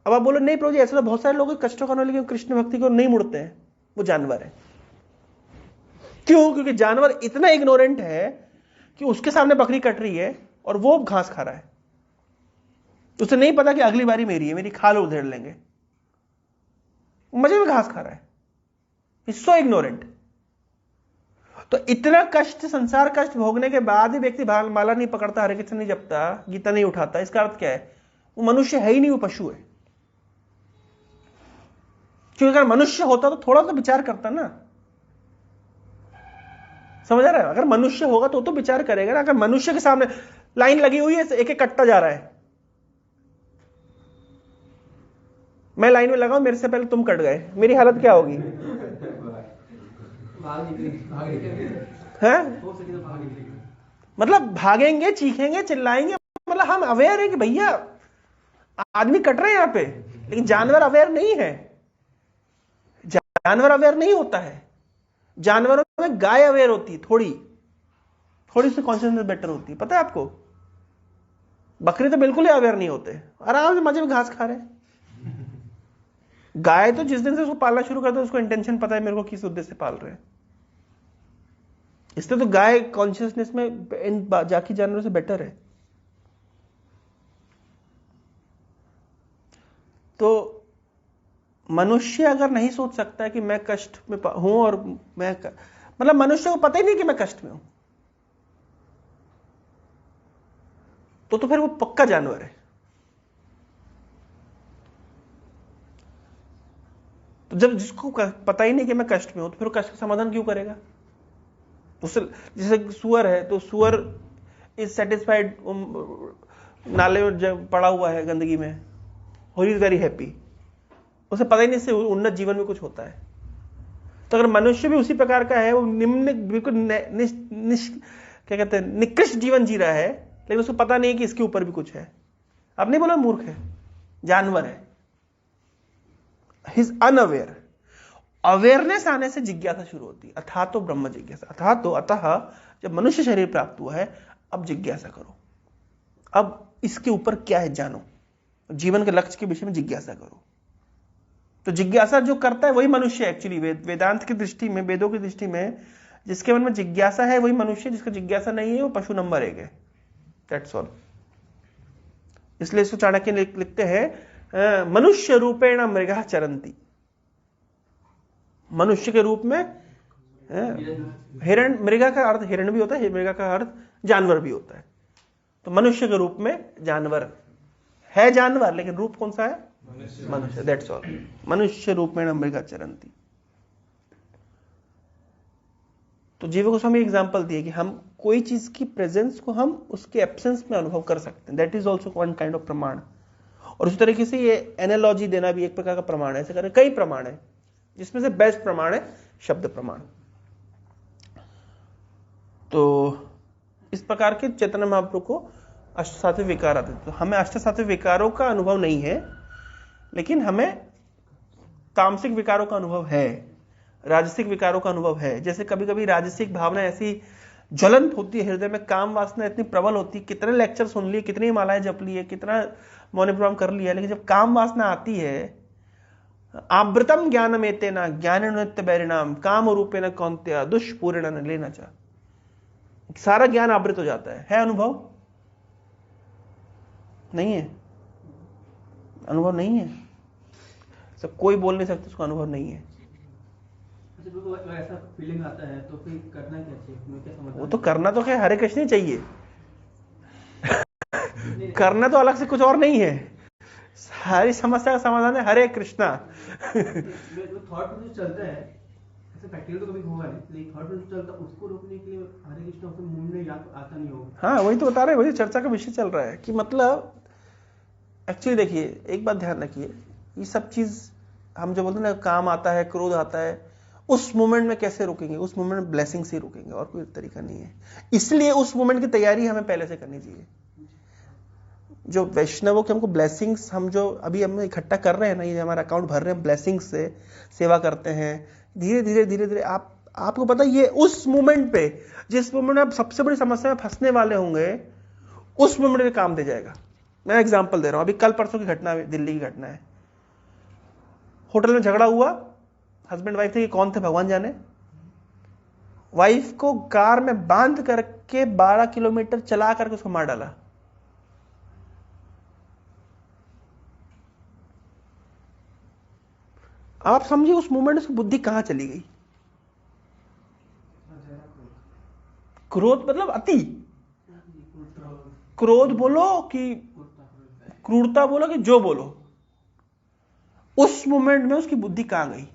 अब आप बोलो नहीं प्रभु जी, ऐसे तो बहुत सारे लोग कष्टों का अनुभव, लेकिन कृष्ण भक्ति को नहीं मुड़ते हैं, वो जानवर है। क्यों? क्योंकि जानवर इतना इग्नोरेंट है कि उसके सामने बकरी कट रही है और वो घास खा रहा है, उसे नहीं पता कि अगली बारी मेरी है, मेरी खाल उधेड़ लेंगे, मजे में घास खा रहा है, सो इग्नोरेंट। तो इतना कष्ट, संसार कष्ट भोगने के बाद भी व्यक्ति माला नहीं पकड़ता, हरे कृष्ण नहीं जपता, गीता नहीं उठाता, इसका अर्थ क्या है? वो मनुष्य है ही नहीं, वो पशु है। क्योंकि अगर मनुष्य होता तो थोड़ा तो विचार करता ना, समझ आ रहा है? अगर मनुष्य होगा तो विचार करेगा ना। अगर मनुष्य के सामने लाइन लगी हुई है, एक एक कटता जा रहा है, मैं लाइन में लगा हूं, मेरे से पहले तुम कट गए, मेरी हालत क्या होगी? है मतलब भागेंगे, चीखेंगे, चिल्लाएंगे। मतलब हम अवेयर है कि भैया आदमी कट रहे हैं यहां पे, लेकिन जानवर अवेयर नहीं है। जानवर अवेयर नहीं होता है। जानवरों में गाय अवेयर होती है, थोड़ी सी कॉन्शियसनेस बेटर होती है, पता है आपको? बकरी तो बिल्कुल ही अवेयर नहीं होते, आराम से मजे में घास खा रहे हैं। गाय तो जिस दिन से उसको पालना शुरू करते हैं, उसको इंटेंशन पता है मेरे को किस उद्देश्य से पाल रहे हैं। इसलिए तो गाय कॉन्शियसनेस में बाकी जानवरों से बेटर है। तो मनुष्य अगर नहीं सोच सकता कि मैं कष्ट में हूं, और मतलब मनुष्य को पता ही नहीं कि मैं कष्ट में हूं, तो फिर वो पक्का जानवर है। तो जब जिसको पता ही नहीं कि मैं कष्ट में हूं, तो फिर वो कष्ट का समाधान क्यों करेगा? उससे जैसे सुअर है, तो सुअर इज सेटिस्फाइड, नाले में जब पड़ा हुआ है गंदगी में, ही इज वेरी हैप्पी, उसे पता ही नहीं इससे उन्नत जीवन में कुछ होता है। तो अगर मनुष्य भी उसी प्रकार का है, वो निम्न बिल्कुल क्या कहते हैं, निकृष्ट जीवन जी रहा है, लेकिन उसको पता नहीं है कि इसके ऊपर भी कुछ है। अब नहीं बोला मूर्ख है, जानवर है, ही इज अनअवेयर। अवेयरनेस आने से जिज्ञासा शुरू होती है। अथा तो ब्रह्म जिज्ञासा, अतः जब मनुष्य शरीर प्राप्त हुआ है, अब जिज्ञासा करो, अब इसके ऊपर क्या है जानो, जीवन के लक्ष्य के विषय में जिज्ञासा करो। तो जिज्ञासा जो करता है वही मनुष्य एक्चुअली। वेदांत की दृष्टि में, वेदों की दृष्टि में, जिसके मन में जिज्ञासा है वही मनुष्य, जिसका जिज्ञासा नहीं है वो पशु नंबर 1 है। That's all. इसलिए इसको चाणक्य लिखते हैं, मनुष्य रूपेण मृगः चरन्ति। मनुष्य के रूप में हिरण, मृगा का अर्थ हिरण भी होता है, मृगा का अर्थ जानवर भी होता है। तो मनुष्य के रूप में जानवर है, जानवर, लेकिन रूप कौन सा है? मनुष्य। That's all. मनुष्य रूप में मृगा चरन्ति। तो जीव गोस्वामी एग्जांपल दिए कि हम कोई चीज की प्रेजेंस को हम उसके एब्सेंस में अनुभव कर सकते हैं। That is also one kind of प्रमाण। और उस तरीके से ये एनालॉजी देना भी एक प्रकार का प्रमाण है। ऐसे करें कई प्रमाण है, जिसमें से बेस्ट प्रमाण है शब्द प्रमाण। तो इस प्रकार के चैतन्य महाप्रभु को अष्ट सात्विक विकार आते। तो हमें अष्ट सात्विक विकारों का अनुभव नहीं है, लेकिन हमें तामसिक विकारों का अनुभव है, राजसिक विकारों का अनुभव है। जैसे कभी कभी राजसिक भावना ऐसी ज्वलंत होती है हृदय में, काम वासना इतनी प्रबल होती है, कितने लेक्चर सुन लिए, कितनी मालाएं जप ली है, कितना मौन प्रोग्राम कर लिया, लेकिन जब काम वासना आती है, आवृतम ज्ञानम एतेन ज्ञान नित्य बैरिणाम काम रूपेण कौन्तेय दुष्पूर्ण न लेना चाह। सारा ज्ञान आवृत हो जाता है अनुभव नहीं है, अनुभव नहीं है। सब कोई बोल नहीं सकता उसको अनुभव नहीं है। ऐसा फीलिंग आता है तो फिर करना क्या चाहिए? वो तो करना तो क्या, हरे कृष्ण ही चाहिए। करना तो अलग से कुछ और नहीं है। सारी समस्या का समाधान है हरे कृष्णा। थॉट जो चलता है, ऐसे प्रैक्टिकल तो कभी होगा नहीं, लेकिन थॉट जो चलता है उसको रोकने के लिए हरे कृष्णा उसको मुंह में याद आता नहीं होगा। हाँ, वही तो बता रहे हैं, वही चर्चा का विषय चल रहा है कि मतलब एक्चुअली देखिए, एक बात ध्यान रखिए, ये सब चीज हम जो बोलते हैं ना, काम आता है, क्रोध आता है, उस मोमेंट में कैसे रोकेंगे? उस मोमेंट में ब्लेसिंग से रोकेंगे, और कोई तरीका नहीं है। इसलिए उस मोमेंट की तैयारी हमें पहले से करनी चाहिए। जो वैष्णवों के हमको ब्लेसिंग्स, हम जो अभी हम इकट्ठा कर रहे हैं ना, ये हमारा अकाउंट भर रहे हैं ब्लेसिंग्स से, सेवा करते हैं, धीरे धीरे धीरे धीरे आपको पता है, ये उस मोमेंट पे, जिस मोमेंट में आप सबसे बड़ी समस्या में फंसने वाले होंगे, उस मोमेंट में काम दे जाएगा। मैं एग्जांपल दे रहा हूं, अभी कल परसों की घटना है, दिल्ली की घटना है। होटल में झगड़ा हुआ, हस्बैंड वाइफ थे, कि कौन थे भगवान जाने। वाइफ को कार में बांध करके 12 किलोमीटर चला करके उसको मार डाला। आप समझिए उस मोमेंट उसकी बुद्धि कहां चली गई। क्रोध मतलब अति, क्रोध बोलो कि क्रूरता बोलो कि जो बोलो, उस मोमेंट में उसकी बुद्धि कहां गई।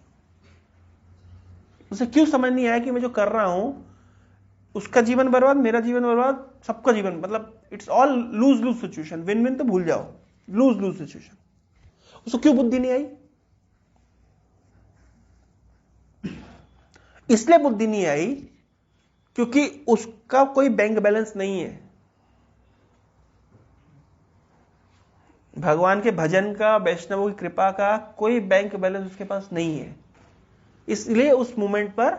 उसे क्यों समझ नहीं आया कि मैं जो कर रहा हूं उसका जीवन बर्बाद, मेरा जीवन बर्बाद, सबका जीवन, मतलब it's all lose lose situation. Win win तो भूल जाओ, लूज लूज सिचुएशन। उसको क्यों बुद्धि नहीं आई? इसलिए बुद्धि नहीं आई क्योंकि उसका कोई बैंक बैलेंस नहीं है। भगवान के भजन का, वैष्णवों की कृपा का कोई बैंक बैलेंस उसके पास नहीं है। इसलिए उस मोमेंट पर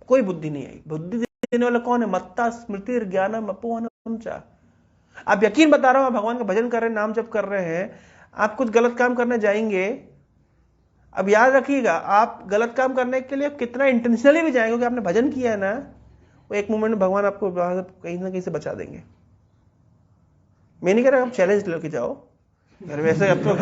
कोई बुद्धि नहीं आई। बुद्धि देने वाला कौन है? मत्ता स्मृति ज्ञानम अपोहनम च। आप यकीन बता रहा हूं, भगवान का भजन कर रहे हैं, नाम जप कर रहे हैं, आप कुछ गलत काम करने जाएंगे, अब याद रखिएगा, आप गलत काम करने के लिए कितना इंटेंशनली भी जाएंगे, क्योंकि आपने भजन किया है ना, वो एक मोमेंट में भगवान आपको कहीं ना कहीं से बचा देंगे। मैं नहीं कह रहा आप चैलेंज लेके जाओ, अरे वैसे अब तो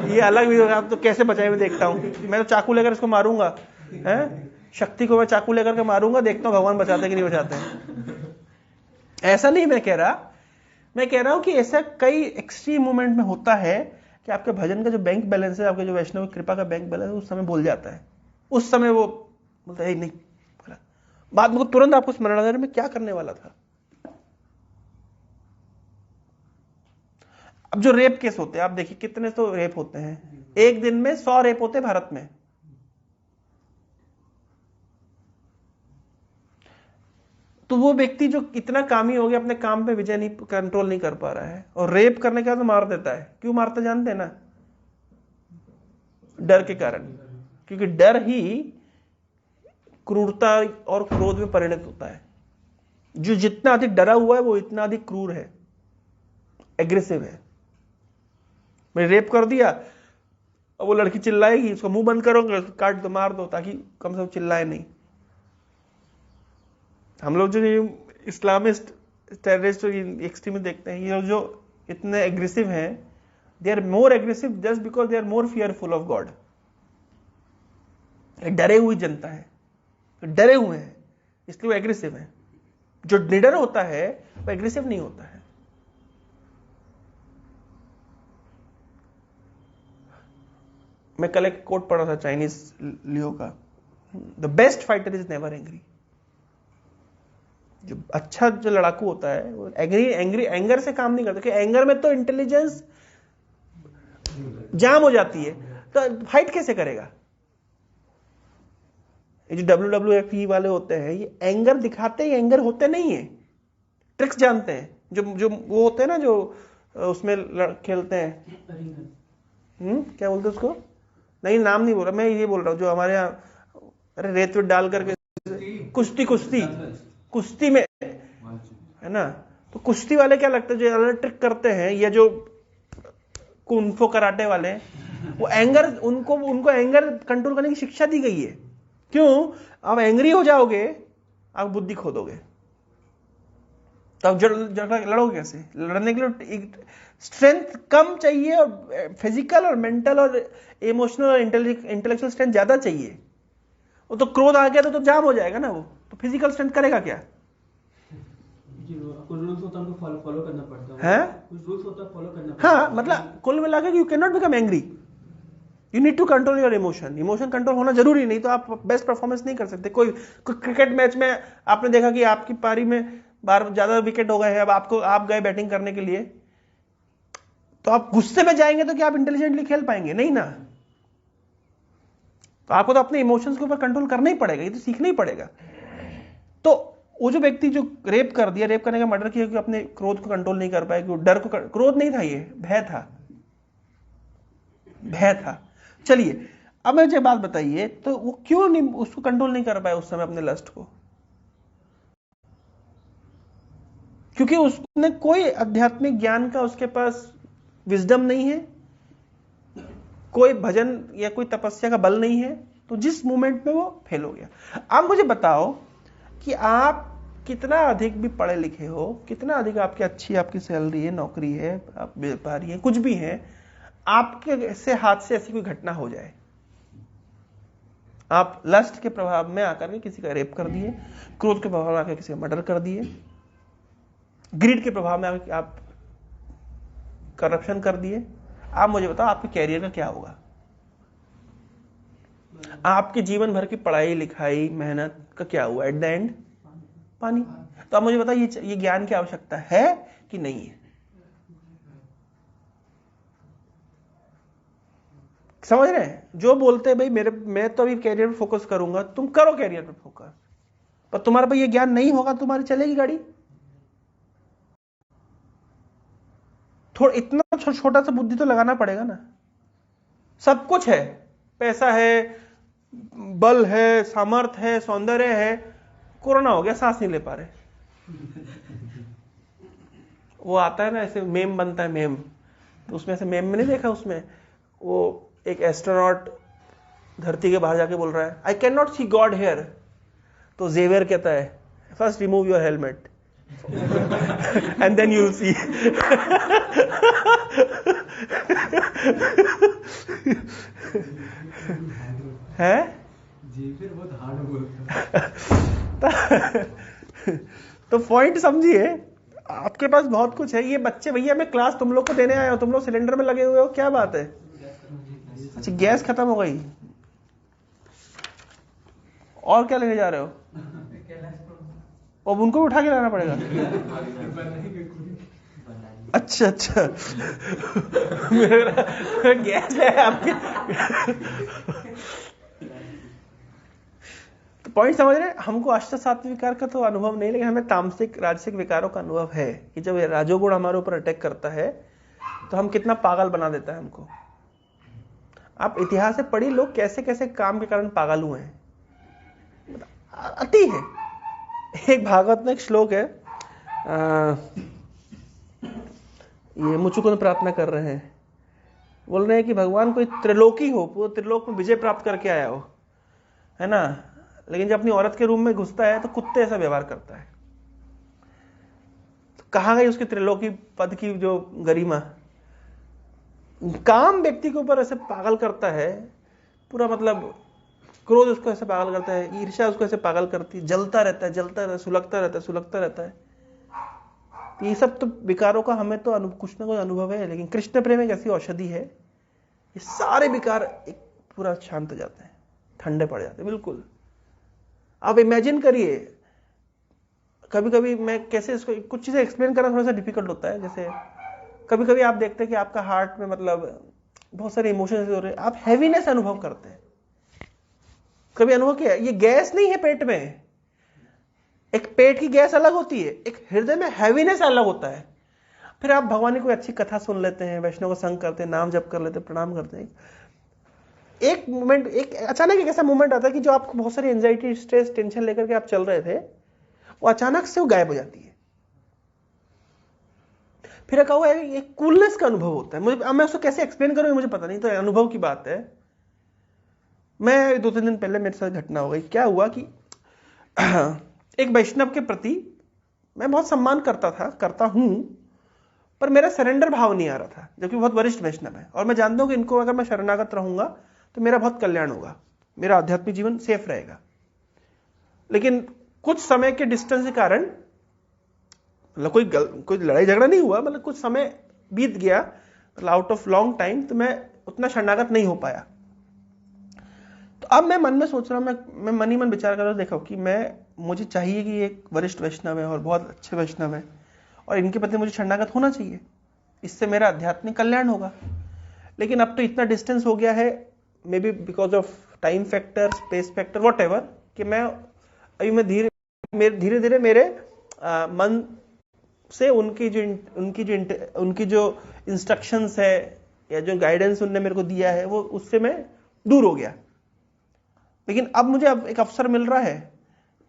ये अलग भी होगा, आप तो कैसे बचाए मैं देखता हूं, मैं तो चाकू लेकर इसको मारूंगा, है शक्ति को मैं चाकू लेकर के मारूंगा, देखता हूं भगवान बचाते कि नहीं बचाते। ऐसा नहीं मैं कह रहा, मैं कह रहा हूं कि ऐसा कई एक्सट्रीम मोमेंट में होता है कि आपके भजन का जो बैंक बैलेंस है, आपके जो वैष्णव कृपा का बैंक बैलेंस है, उस समय भूल जाता है। उस समय वो बोलता है नहीं, बात मुझको तुरंत आपको स्मरण आ जाए मैं क्या करने वाला था। अब जो रेप केस होते हैं, आप देखिए कितने तो रेप होते हैं, एक दिन में 100 रेप होते हैं भारत में। तो वो व्यक्ति जो इतना कामी हो गया, अपने काम पे विजय नहीं, कंट्रोल नहीं कर पा रहा है, और रेप करने के बाद तो मार देता है। क्यों मारता जानते हैं ना? डर के कारण। क्योंकि डर ही क्रूरता और क्रोध में परिणत होता है। जो जितना अधिक डरा हुआ है वो इतना अधिक क्रूर है, एग्रेसिव है। मैंने रेप कर दिया, अब वो लड़की चिल्लाएगी, उसका मुंह बंद करोगे, काट दो, मार दो, ताकि कम से कम चिल्लाए नहीं। हम लोग जो इस्लामिस्ट टेररिस्ट एक्सट्रीमिस्ट देखते हैं, ये जो इतने एग्रेसिव हैं, they are more aggressive just because they are more fearful of God. डरे हुई जनता है, डरे हुए हैं, इसलिए वो एग्रेसिव है। जो निडर होता है वो एग्रेसिव नहीं होता है। मैं कल एक कोट पढ़ा था चाइनीज लियो का, the best fighter is never angry. जो अच्छा जो लड़ाकू होता है वो एंगर से काम नहीं करता, क्योंकि एंगर में तो इंटेलिजेंस जाम हो जाती है, तो फाइट कैसे करेगा। ये जो WWE वाले होते हैं, ये एंगर दिखाते ही एंगर होते नहीं है, ट्रिक्स जानते हैं। जो वो होते हैं ना, जो उसमें खेलते हैं, क्या बोलते हैं उसको, नहीं नाम नहीं बोल रहा मैं, ये बोल रहा हूँ जो हमारे यहाँ, अरे रेत वेत डाल करके कुश्ती में है ना, तो कुश्ती वाले क्या लगता है, जो अलग ट्रिक करते हैं, या जो कुंफो कराटे वाले, वो एंगर, उनको एंगर कंट्रोल करने की शिक्षा दी गई है। क्यों? आप एंग्री हो जाओगे, आप बुद्धि खो दोगे, तो आप लड़ोगे कैसे? लड़ने के लिए स्ट्रेंथ कम चाहिए, और फिजिकल और मेंटल और इमोशनल और इंटेलेक्चुअल स्ट्रेंथ ज्यादा चाहिए। वो तो क्रोध आ गया तो जाम हो जाएगा ना, वो तो फिजिकल स्ट्रेंथ करेगा क्या? कुछ रूल्स होता है, उनको फॉलो करना पड़ता है, कुछ रूल्स होता है, फॉलो करना पड़ता है। हाँ, मतलब कुल मिलाकर you can not become angry, you need to control your emotion. Emotion control होना जरूरी, नहीं तो आप बेस्ट परफॉर्मेंस नहीं कर सकते। कोई क्रिकेट मैच में आपने देखा कि आपकी पारी में बार ज्यादा विकेट हो गए हैं, अब आप गए बैटिंग करने के लिए, तो आप गुस्से में जाएंगे तो क्या आप इंटेलिजेंटली खेल पाएंगे? नहीं ना। तो आपको तो अपने इमोशंस के ऊपर कंट्रोल करना ही पड़ेगा, ये तो सीखना ही पड़ेगा। तो वो जो व्यक्ति जो रेप कर दिया, रेप करने का मर्डर किया, क्योंकि अपने क्रोध को कंट्रोल नहीं कर पाए, क्योंकि डर को, क्रोध नहीं था, ये भय था, भय था। चलिए अब मुझे बात बताइए, तो वो क्यों नहीं उसको कंट्रोल नहीं कर पाए उस समय अपने लस्ट को? क्योंकि उसने कोई आध्यात्मिक ज्ञान का उसके पास विजडम नहीं है, कोई भजन या कोई तपस्या का बल नहीं है, तो जिस मोमेंट में वो फेल हो गया। अब मुझे बताओ कि आप कितना अधिक भी पढ़े लिखे हो, कितना अधिक आपकी अच्छी आपकी सैलरी है, नौकरी है, आप व्यापारी है, कुछ भी है, आपके से हाथ से ऐसी कोई घटना हो जाए, आप लस्ट के प्रभाव में आकर के किसी का रेप कर दिए, क्रोध के प्रभाव में आकर किसी का मर्डर कर दिए, ग्रीड के प्रभाव में आकर आप करप्शन कर दिए, आप मुझे बताओ आपके कैरियर का क्या होगा? आपके जीवन भर की पढ़ाई लिखाई मेहनत का क्या हुआ? एट द एंड पानी। तो आप मुझे बताओ ये ज्ञान की आवश्यकता है कि नहीं है? समझ रहे हैं? जो बोलते हैं भाई मैं तो अभी कैरियर पे फोकस करूंगा, तुम करो कैरियर पे फोकस, पर तुम्हारे पास ये ज्ञान नहीं होगा, तुम्हारी चलेगी गाड़ी? थोड़ा इतना छोटा सा बुद्धि तो लगाना पड़ेगा ना। सब कुछ है, पैसा है, बल है, सामर्थ्य है, सौंदर्य है, कोरोना हो गया, सांस नहीं ले पा रहे। वो आता है ना ऐसे मेम बनता है, मेम, तो उसमें से मेम में नहीं देखा, उसमें वो एक एस्ट्रोनॉट धरती के बाहर जाके बोल रहा है I can not see God here, तो जेवियर कहता है first remove your helmet and then you will see. है जेवियर बहुत हार्ड बोलता है। तो पॉइंट समझिए, आपके पास बहुत कुछ है। ये बच्चे, भैया मैं क्लास तुम लोग को देने आया हूं, तुम लोग सिलेंडर में लगे हुए हो, क्या बात है? अच्छा गैस खत्म हो गई, और क्या लेने जा रहे हो? अब उनको भी उठा के लाना पड़ेगा। अच्छा अच्छा मेरा गैस है आपके। तो पॉइंट समझ रहे हैं? हमको अष्ट सात्विक विकार का तो अनुभव नहीं, लेकिन हमें तामसिक राजसिक विकारों का अनुभव है कि जब राजोगुण हमारे ऊपर अटैक करता है तो हम कितना पागल बना देता है हमको। आप इतिहास से पढ़िए, लोग कैसे कैसे काम के कारण पागल हुए हैं, अति है। एक भागवत में एक श्लोक है, ये मुचुकुंद प्रार्थना कर रहे हैं, बोल रहे हैं कि भगवान कोई त्रिलोकी हो, पूरे त्रिलोक में विजय प्राप्त करके आया हो, है ना, लेकिन जब अपनी औरत के रूम में घुसता है तो कुत्ते ऐसा व्यवहार करता है। तो कहां गई उसकी त्रिलोकी पद की जो गरिमा? काम व्यक्ति के ऊपर ऐसे पागल करता है पूरा, मतलब क्रोध उसको ऐसे पागल करता है, ईर्ष्या उसको ऐसे पागल करती है, जलता रहता है, जलता रहता है, सुलगता रहता है, सुलगता रहता है। ये सब तो विकारों का हमें तो कुछ ना कुछ अनुभव है, लेकिन कृष्ण प्रेम एक ऐसी औषधि है, ये सारे विकार एक पूरा शांत हो जाते हैं, ठंडे पड़ जाते हैं बिल्कुल। आप इमेजिन करिए, कभी कभी मैं कैसे इसको कुछ चीजें एक्सप्लेन करना थोड़ा सा डिफिकल्ट होता है। जैसे कभी कभी आप देखते हैं कि आपका हार्ट में मतलब बहुत सारे इमोशंस हो रहे हैं, आप हैवीनेस अनुभव करते हैं। कभी अनुभव किया? ये गैस नहीं है पेट में, एक पेट की गैस अलग होती है, एक हृदय में हैवीनेस अलग होता है। फिर आप भगवान की कोई अच्छी कथा सुन लेते हैं, वैष्णव को संग करते हैं, नाम जप कर लेते हैं, प्रणाम करते हैं, एक मोमेंट, एक अचानक एक ऐसा मोमेंट आता है कि जो आपको बहुत सारी एंजाइटी, स्ट्रेस, टेंशन लेकर के आप चल रहे थे, वो अचानक से वो गायब हो जाती है। फिर क्या हुआ, एक कूलनेस का अनुभव होता है। मैं उसको कैसे एक्सप्लेन करूं मुझे पता नहीं, तो अनुभव की बात है। मैं 2-3 दिन पहले मेरे साथ घटना हो गई। क्या हुआ कि एक वैष्णव के प्रति मैं बहुत सम्मान करता हूं, पर मेरा सरेंडर भाव नहीं आ रहा था, जबकि बहुत वरिष्ठ वैष्णव है और मैं जानता हूं कि इनको अगर मैं शरणागत रहूंगा तो मेरा बहुत कल्याण होगा, मेरा आध्यात्मिक जीवन सेफ रहेगा। लेकिन कुछ समय के डिस्टेंस के कारण, मतलब कोई लड़ाई झगड़ा नहीं हुआ, मतलब कुछ समय बीत गया, मतलब आउट ऑफ लॉन्ग टाइम, तो मैं उतना शरणागत नहीं हो पाया। तो अब मैं मन में सोच रहा हूं, मैं मन ही मन विचार कर रहा हूं, देखो कि मुझे चाहिए कि एक वरिष्ठ वैष्णव है और बहुत अच्छे वैष्णव है और इनके प्रति मुझे शरणागत होना चाहिए, इससे मेरा आध्यात्मिक कल्याण होगा। लेकिन अब तो इतना डिस्टेंस हो गया है, may be because of time factor, space factor, what ever, कि मैं धीरे धीरे मेरे मन से उनकी जो इंस्ट्रक्शंस है या जो गाइडेंस उनने मेरे को दिया है, वो उससे मैं दूर हो गया। लेकिन अब मुझे एक अवसर मिल रहा है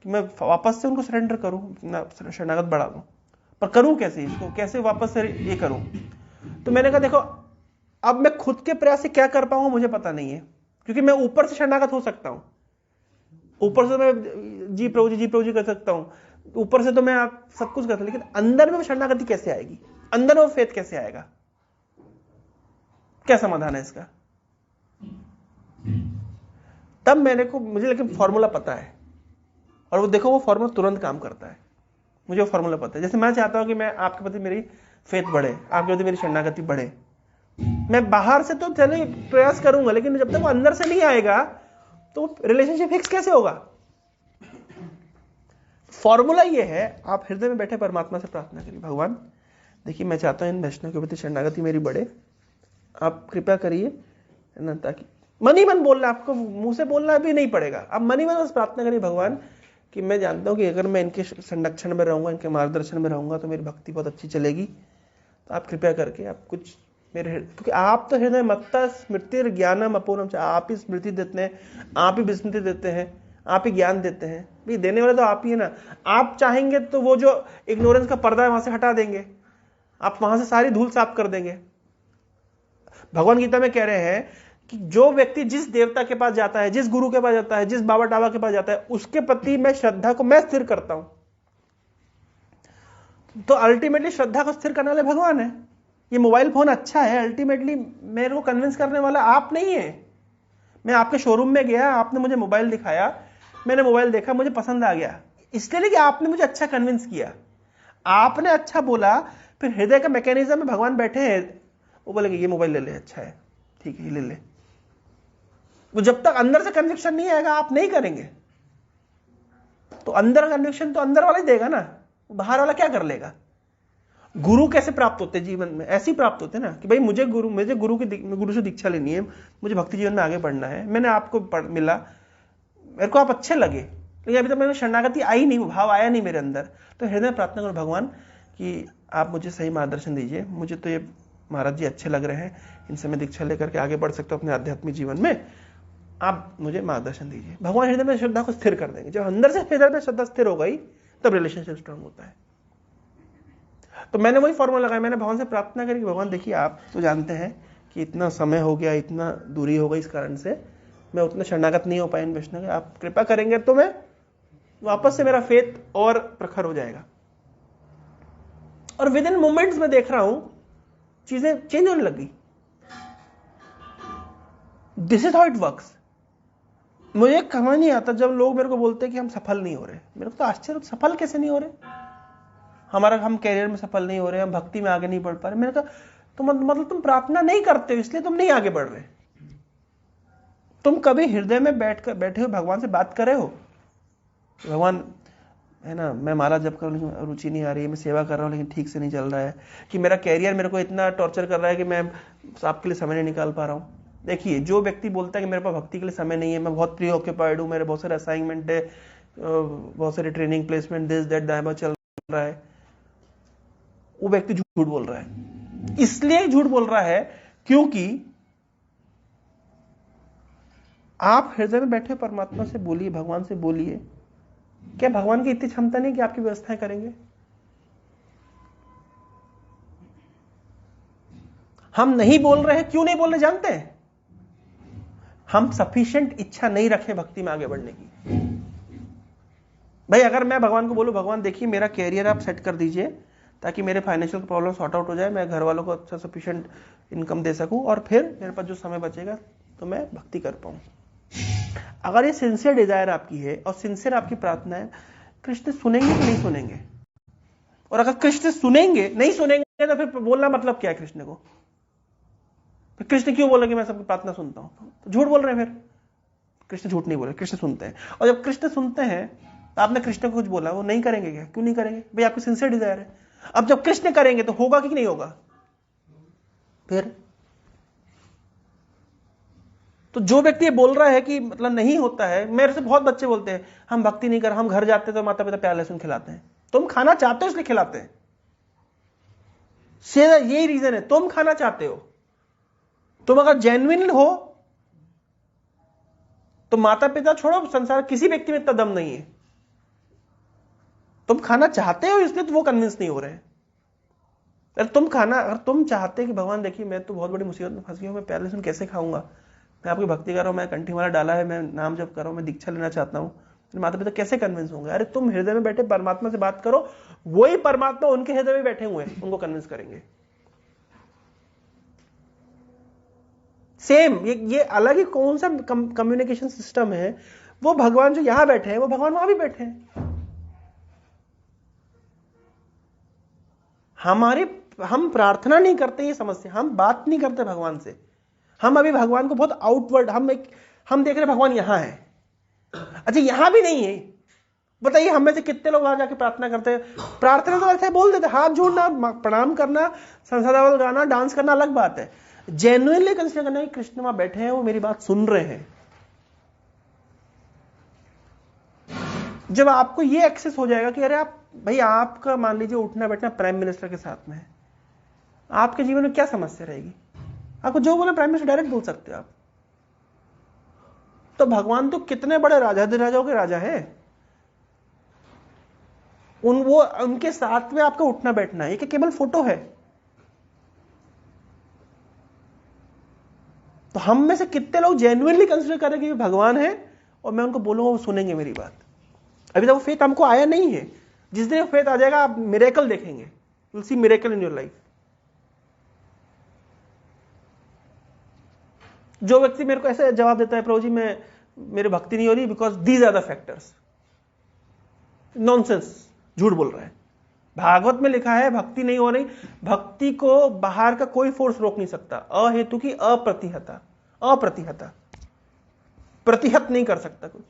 कि मैं वापस से उनको सरेंडर करूं, शरणागत बढ़ा दूं। पर करूं कैसे इसको, कैसे वापस से ये करूं? तो मैंने कहा देखो अब मैं खुद के प्रयास से क्या कर पाऊंगा मुझे पता नहीं है, क्योंकि मैं ऊपर से शरणागत हो सकता हूं, ऊपर से मैं जी प्रभु जी कर सकता हूं, ऊपर से तो मैं आप सब कुछ करता, लेकिन अंदर में शरणागति कैसे आएगी, अंदर में फेथ कैसे आएगा? क्या समाधान है इसका? तब मुझे लेकिन फॉर्मूला पता है, और वो देखो वो फॉर्मूला तुरंत काम करता है। मुझे वो फॉर्मूला पता है। जैसे मैं चाहता हूं कि मैं आपके प्रति मेरी फेथ बढ़े, आपके प्रति मेरी शरणागति बढ़े, मैं बाहर से तो चले प्रयास करूंगा, लेकिन जब तक वो अंदर से नहीं आएगा तो रिलेशनशिप फिक्स कैसे होगा? फॉर्मूला ये है, आप हृदय में बैठे परमात्मा से प्रार्थना करिए, भगवान देखिए मैं चाहता हूं इन वैष्णव के प्रति शरणागति मेरी बढ़े, आप कृपा करिए, है ना, ताकि मन ही मन बोलना, आपको मुंह से बोलना भी नहीं पड़ेगा, आप मन ही मन बस प्रार्थना करिए, भगवान कि मैं जानता हूं कि अगर मैं इनके संरक्षण में रहूंगा, इनके मार्गदर्शन में रहूंगा तो मेरी भक्ति बहुत अच्छी चलेगी, तो आप कृपया करके आप कुछ मेरे, क्योंकि आप तो हृदय मत्ता स्मृति ज्ञानम अपूर्णम, आप ही स्मृति देते हैं, आप ही विस्मृति देते हैं, आप ही ज्ञान देते हैं, भाई देने वाले तो आप ही है ना। आप चाहेंगे तो वो जो इग्नोरेंस का पर्दा है वहां से हटा देंगे, आप वहां से सारी धूल साफ कर देंगे। भगवान गीता में कह रहे हैं कि जो व्यक्ति जिस देवता के पास जाता है, जिस गुरु के पास जाता है, जिस बाबा टाबा के पास जाता है, उसके प्रति मैं श्रद्धा को मैं स्थिर करता हूं। तो अल्टीमेटली श्रद्धा को स्थिर करने वाले भगवान है। ये मोबाइल फोन अच्छा है, अल्टीमेटली मेरे को कन्विंस करने वाला आप नहीं है। मैं आपके शोरूम में गया, आपने मुझे मोबाइल दिखाया, मैंने मोबाइल देखा, मुझे पसंद आ गया, इसलिए नहीं कि आपने मुझे अच्छा कन्विंस किया, आपने अच्छा बोला, फिर हृदय का मैकेनिज्म में भगवान बैठे हैं, वो बोलेंगे ये मोबाइल ले ले, अच्छा है, ठीक है, ले ले। वो जब तक अंदर से कन्विक्शन नहीं आएगा आप नहीं करेंगे। तो अंदर कन्विक्शन तो अंदर वाला ही देगा ना, बाहर वाला क्या कर लेगा? गुरु कैसे प्राप्त होते जीवन में? ऐसे ही प्राप्त होते ना कि भाई मुझे गुरु से दीक्षा लेनी है, मुझे भक्ति जीवन में आगे बढ़ना है, मैंने आपको मिला, मेरे को आप अच्छे लगे, लेकिन अभी तक मेरे शरणागति आई नहीं, वो भाव आया नहीं मेरे अंदर, तो हृदय में प्रार्थना करो भगवान कि आप मुझे सही मार्गदर्शन दीजिए, मुझे तो ये महाराज जी अच्छे लग रहे हैं, इनसे मैं दीक्षा लेकर के आगे बढ़ सकता हूं अपने आध्यात्मिक जीवन में, आप मुझे मार्गदर्शन दीजिए। भगवान हृदय में श्रद्धा को स्थिर कर देंगे। जब अंदर से हृदय में श्रद्धा स्थिर हो गई तब रिलेशनशिप स्ट्रांग होता है। तो मैंने वही फॉर्मूला लगाया, मैंने भगवान से प्रार्थना करी कि भगवान देखिए आप तो जानते हैं कि इतना समय हो गया, इतना दूरी हो गई, इस कारण से मैं उतना शरणागत नहीं हो पाया इन वैष्णव के, आप कृपा करेंगे तो मैं वापस से मेरा फेथ और प्रखर हो जाएगा। और विद इन मोमेंट्स में देख रहा हूं चीजें चेंज होने लगी। This is how it works. मुझे समझ नहीं आता जब लोग मेरे को बोलते हैं कि हम सफल नहीं हो रहे, मेरे को तो आश्चर्य, सफल कैसे नहीं हो रहे? हम कैरियर में सफल नहीं हो रहे, हम भक्ति में आगे नहीं बढ़ पा रहे। मैंने कहा तो मतलब तुम प्रार्थना नहीं करते हो इसलिए तुम नहीं आगे बढ़ रहे। तुम कभी हृदय में बैठे हो भगवान से बात करे हो, भगवान है ना, मैं माला जप कर लेकिन रुचि नहीं आ रही है, मैं सेवा कर रहा हूँ लेकिन ठीक से नहीं चल रहा है, कि मेरा कैरियर मेरे को इतना टॉर्चर कर रहा है कि मैं आपके लिए समय नहीं निकाल पा रहा हूँ। देखिए जो व्यक्ति बोलता है कि मेरे पास भक्ति के लिए समय नहीं है, मैं बहुत प्री ऑक्यूपाइड हूँ, मेरे बहुत सारे असाइनमेंट है, बहुत सारे training placement this that that चल रहा है, वो व्यक्ति झूठ बोल रहा है। इसलिए झूठ बोल रहा है क्योंकि आप हृदय में बैठे परमात्मा से बोलिए, भगवान से बोलिए। क्या भगवान की इतनी क्षमता नहीं कि आपकी व्यवस्थाएं करेंगे? हम नहीं बोल रहे हैं, क्यों नहीं बोल रहे जानते हैं? हम सफिशिएंट इच्छा नहीं रखे भक्ति में आगे बढ़ने की। भाई अगर मैं भगवान को बोलूं भगवान देखिए मेरा कैरियर आप सेट कर दीजिए ताकि मेरे फाइनेंशियल प्रॉब्लम सॉर्ट आउट हो जाए, मैं घर वालों को अच्छा सफिशिएंट इनकम दे सकूं और फिर मेरे पास जो समय बचेगा तो मैं भक्ति कर पाऊं। अगर ये सिंसियर डिजायर आपकी है और सिंसियर आपकी प्रार्थना है, कृष्ण सुनेंगे कि नहीं सुनेंगे? और अगर कृष्ण सुनेंगे, नहीं सुनेंगे तो फिर बोलना मतलब क्या है कृष्ण को? फिर कृष्ण क्यों बोले कि मैं सबकी प्रार्थना सुनता हूं? तो झूठ बोल रहे हैं। फिर कृष्ण झूठ नहीं बोले, कृष्ण सुनते हैं। और जब कृष्ण सुनते हैं तो आपने कृष्ण को कुछ बोला, वो नहीं करेंगे क्या? क्यों नहीं करेंगे? भाई आपकी सिंसियर डिजायर है। अब जब कृष्ण करेंगे तो होगा कि नहीं होगा? फिर तो जो व्यक्ति ये बोल रहा है कि मतलब नहीं होता है, मेरे से बहुत बच्चे बोलते हैं हम भक्ति नहीं कर, हम घर जाते तो माता पिता प्यार लहसुन खिलाते हैं। तुम खाना चाहते हो इसलिए खिलाते हैं, यही रीजन है, तुम खाना चाहते हो। तुम अगर जेन्युइन हो तो माता पिता छोड़ो, संसार किसी व्यक्ति में इतना दम नहीं है। तुम खाना चाहते हो इसलिए तो वो कन्विंस नहीं हो रहे हैं। अगर तुम चाहते कि भगवान देखिए मैं तो बहुत बड़ी मुसीबत में फंस गया हूं, मैं प्यारे लहसुन कैसे खाऊंगा, मैं आपकी भक्ति कर रहा हूं, मैं कंठी माला डाला है, मैं नाम जप कर रहा हूं, मैं दीक्षा लेना चाहता हूं, तो माता पिता कैसे कन्विंस होंगे? अरे तुम हृदय में बैठे परमात्मा से बात करो, वही परमात्मा उनके हृदय में बैठे हुए हैं, उनको कन्विंस करेंगे। सेम ये अलग ही कौन सा कम्युनिकेशन सिस्टम है। वो भगवान जो यहां बैठे हैं वो भगवान वहां भी बैठे हैं। हम प्रार्थना नहीं करते, ये समस्या, हम बात नहीं करते भगवान से। हम अभी भगवान को बहुत आउटवर्ड हम देख रहे भगवान यहां है। अच्छा यहां भी नहीं है, बताइए हम में से कितने लोग वहां जाके प्रार्थना करते हैं? प्रार्थना तो ऐसे बोल देते, हाथ जोड़ना, प्रणाम करना, संसादावल गाना, डांस करना अलग बात है। जेन्युइनली कंसिडर करना कि कृष्ण वहां बैठे हैं, वो मेरी बात सुन रहे हैं। जब आपको ये एक्सेस हो जाएगा कि अरे आप भाई, आपका मान लीजिए उठना बैठना प्राइम मिनिस्टर के साथ में है, आपके जीवन में क्या समस्या रहेगी? आपको जो बोला प्राइम मिनिस्टर डायरेक्ट बोल सकते हो आप। तो भगवान तो कितने बड़े राजाधिराजाओं के राजा है, उनके साथ में आपका उठना बैठना है, ये केवल फोटो है। तो हम में से कितने लोग जेन्युइनली कंसिडर करें कि भगवान है और मैं उनको बोलूंगा वो सुनेंगे मेरी बात? अभी तक वो फेथ हमको आया नहीं है। जिस दिन फेथ आ जाएगा आप मिरेकल देखेंगे, you will C miracle in your life. जो व्यक्ति मेरे को ऐसे जवाब देता है, प्रभु जी मेरी भक्ति नहीं हो रही because these are the factors, nonsense, झूठ बोल रहा है। भागवत में लिखा है भक्ति नहीं हो रही, भक्ति को बाहर का कोई फोर्स रोक नहीं सकता। अहेतु की अप्रतिहता, प्रतिहत नहीं कर सकता कुछ।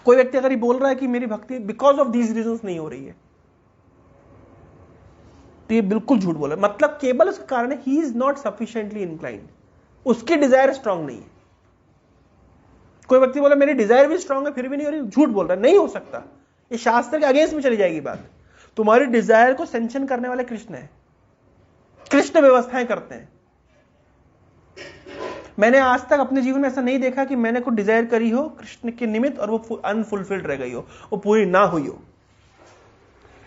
कोई व्यक्ति अगर ये बोल रहा है कि मेरी भक्ति बिकॉज ऑफ दीज रीजंस नहीं हो रही है, तो ये बिल्कुल झूठ बोला। मतलब केवल उसका कारण है ही इज नॉट सफिशिएंटली इंक्लाइंड, उसकी डिजायर स्ट्रांग नहीं है। कोई व्यक्ति बोला मेरी डिजायर भी स्ट्रांग है फिर भी नहीं हो रही, झूठ बोल रहा है, नहीं हो सकता। ये शास्त्र के अगेंस्ट में चली जाएगी बात। तुम्हारी डिजायर को सेंशन करने वाले कृष्ण है, कृष्ण व्यवस्थाएं करते हैं। मैंने आज तक अपने जीवन में ऐसा नहीं देखा कि मैंने कुछ डिजायर करी हो कृष्ण के निमित्त और वो अनफुलफिल्ड रह गई हो, वो पूरी ना हुई हो।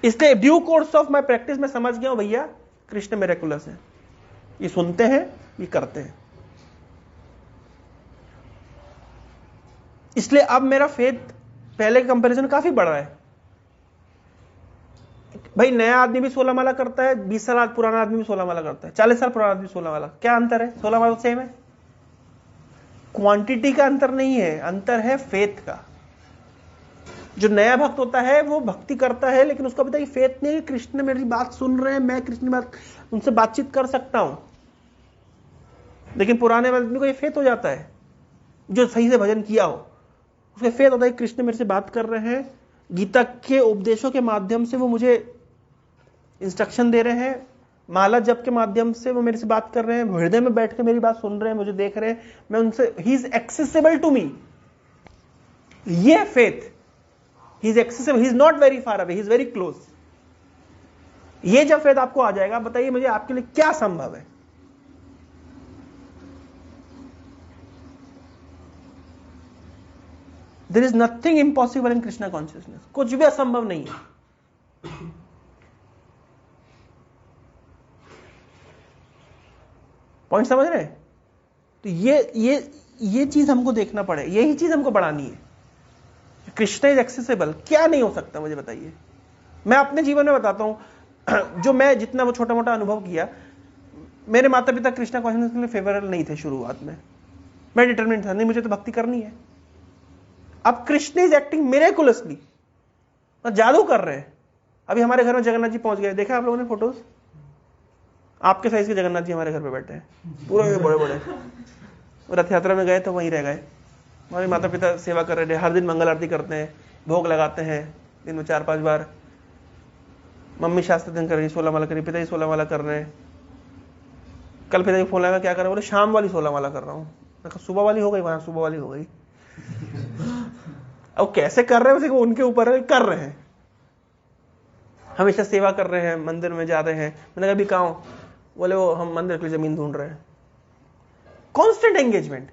इसलिए due course of my practice में समझ गया हूं भैया कृष्ण मिरेकुलस है, ये सुनते हैं, ये करते हैं। इसलिए अब मेरा फेथ पहले के कंपैरिजन काफी बढ़ रहा है। भाई नया आदमी भी 16 माला करता है, 20 साल पुराना आदमी भी 16 माला करता है, 40 साल पुराना आदमी 16 माला। क्या अंतर है? 16 माला सेम है, क्वांटिटी का अंतर नहीं है, अंतर है फेथ का। जो नया भक्त होता है वो भक्ति करता है लेकिन उसको पता है फेथ नहीं, कृष्ण मेरी बात सुन रहे हैं, मैं कृष्ण बात उनसे बातचीत कर सकता हूं। लेकिन पुराने आदमी को ये फेथ हो जाता है, जो सही से भजन किया हो उसका फेथ होता है कृष्ण मेरे से बात कर रहे हैं, गीता के उपदेशों के माध्यम से वो मुझे इंस्ट्रक्शन दे रहे हैं, माला जप के माध्यम से वो मेरे से बात कर रहे हैं, हृदय में बैठ के मेरी बात सुन रहे हैं, मुझे देख रहे हैं, मैं उनसे, he is accessible to me. ये faith, he is accessible, he is not very far away, he is very close. ये जब फेथ आपको आ जाएगा, बताइए मुझे आपके लिए क्या संभव है? There is nothing impossible in Krishna consciousness, कुछ भी असंभव नहीं है। पॉइंट समझ रहे हैं? तो ये चीज हमको देखना पड़े, यही चीज हमको बढ़ानी है। कृष्ण इज एक्सेसिबल, क्या नहीं हो सकता मुझे बताइए। मैं अपने जीवन में बताता हूं, जो मैं जितना वो छोटा मोटा अनुभव किया, मेरे माता पिता कृष्णा कॉन्शियसनेस के लिए फेवरेबल नहीं थे शुरुआत में। मैं डिटरमिनेट था, नहीं मुझे तो भक्ति करनी है। अब कृष्ण इज एक्टिंग मिरेकुलसली, जादू कर रहे हैं। अभी हमारे घर में जगन्नाथ जी पहुंच गए, देखा आप लोगों ने फोटोज? आपके साइज के जगन्नाथ जी हमारे घर पे बैठे हैं, पूरे बड़े बड़े। रथ यात्रा में गए तो वहीं रह गए। हमारे माता पिता सेवा कर रहे थे, हर दिन मंगल आरती करते हैं, भोग लगाते हैं दिन में 4-5 बार। मम्मी शास्त्र दिन कर रही, 16 माला करी, पिताजी 16 माला कर रहे हैं। कल पिताजी फोन लगा, क्या कर रहे हैं? बोले शाम वाली 16 माला कर रहा हूँ। मैं कहा सुबह वाली हो गई, वहां सुबह वाली हो गई। अब कैसे कर रहे हैं उसे उनके ऊपर है, कर रहे हैं। हमेशा सेवा कर रहे हैं, मंदिर में जा रहे हैं। मैंने कभी कहा, बोले वो हम मंदिर के लिए जमीन ढूंढ रहे हैं। Constant engagement.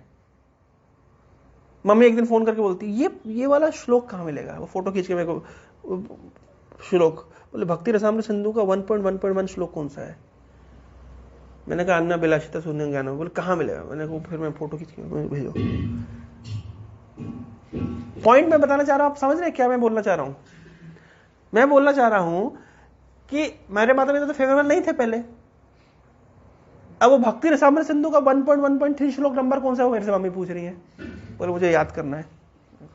मम्मी एक दिन फोन करके बोलती ये वाला श्लोक कहाँ मिलेगा, वो फोटो खींच के मेरे को, श्लोक बोले भक्ति रसामृत सिंधु का 1.1.1 श्लोक कौन सा है। मैंने कहा अन्ना बिलासिता शून्य ज्ञान। बोले कहाँ मिलेगा, मैंने कहा फिर मैं फोटो खींच के भेजो। पॉइंट मैं बताना चाह रहा हूं, आप समझ रहे हैं क्या मैं बोलना चाह रहा हूं। मैं बोलना चाह रहा हूं कि मेरे माता पिता तो फेवरेबल नहीं थे पहले, अब वो भक्ति रसामृत सिंधु का 1.1.3 श्लोक नंबर कौन सा है, मेरे से मम्मी पूछ रही है, बोले मुझे याद करना है।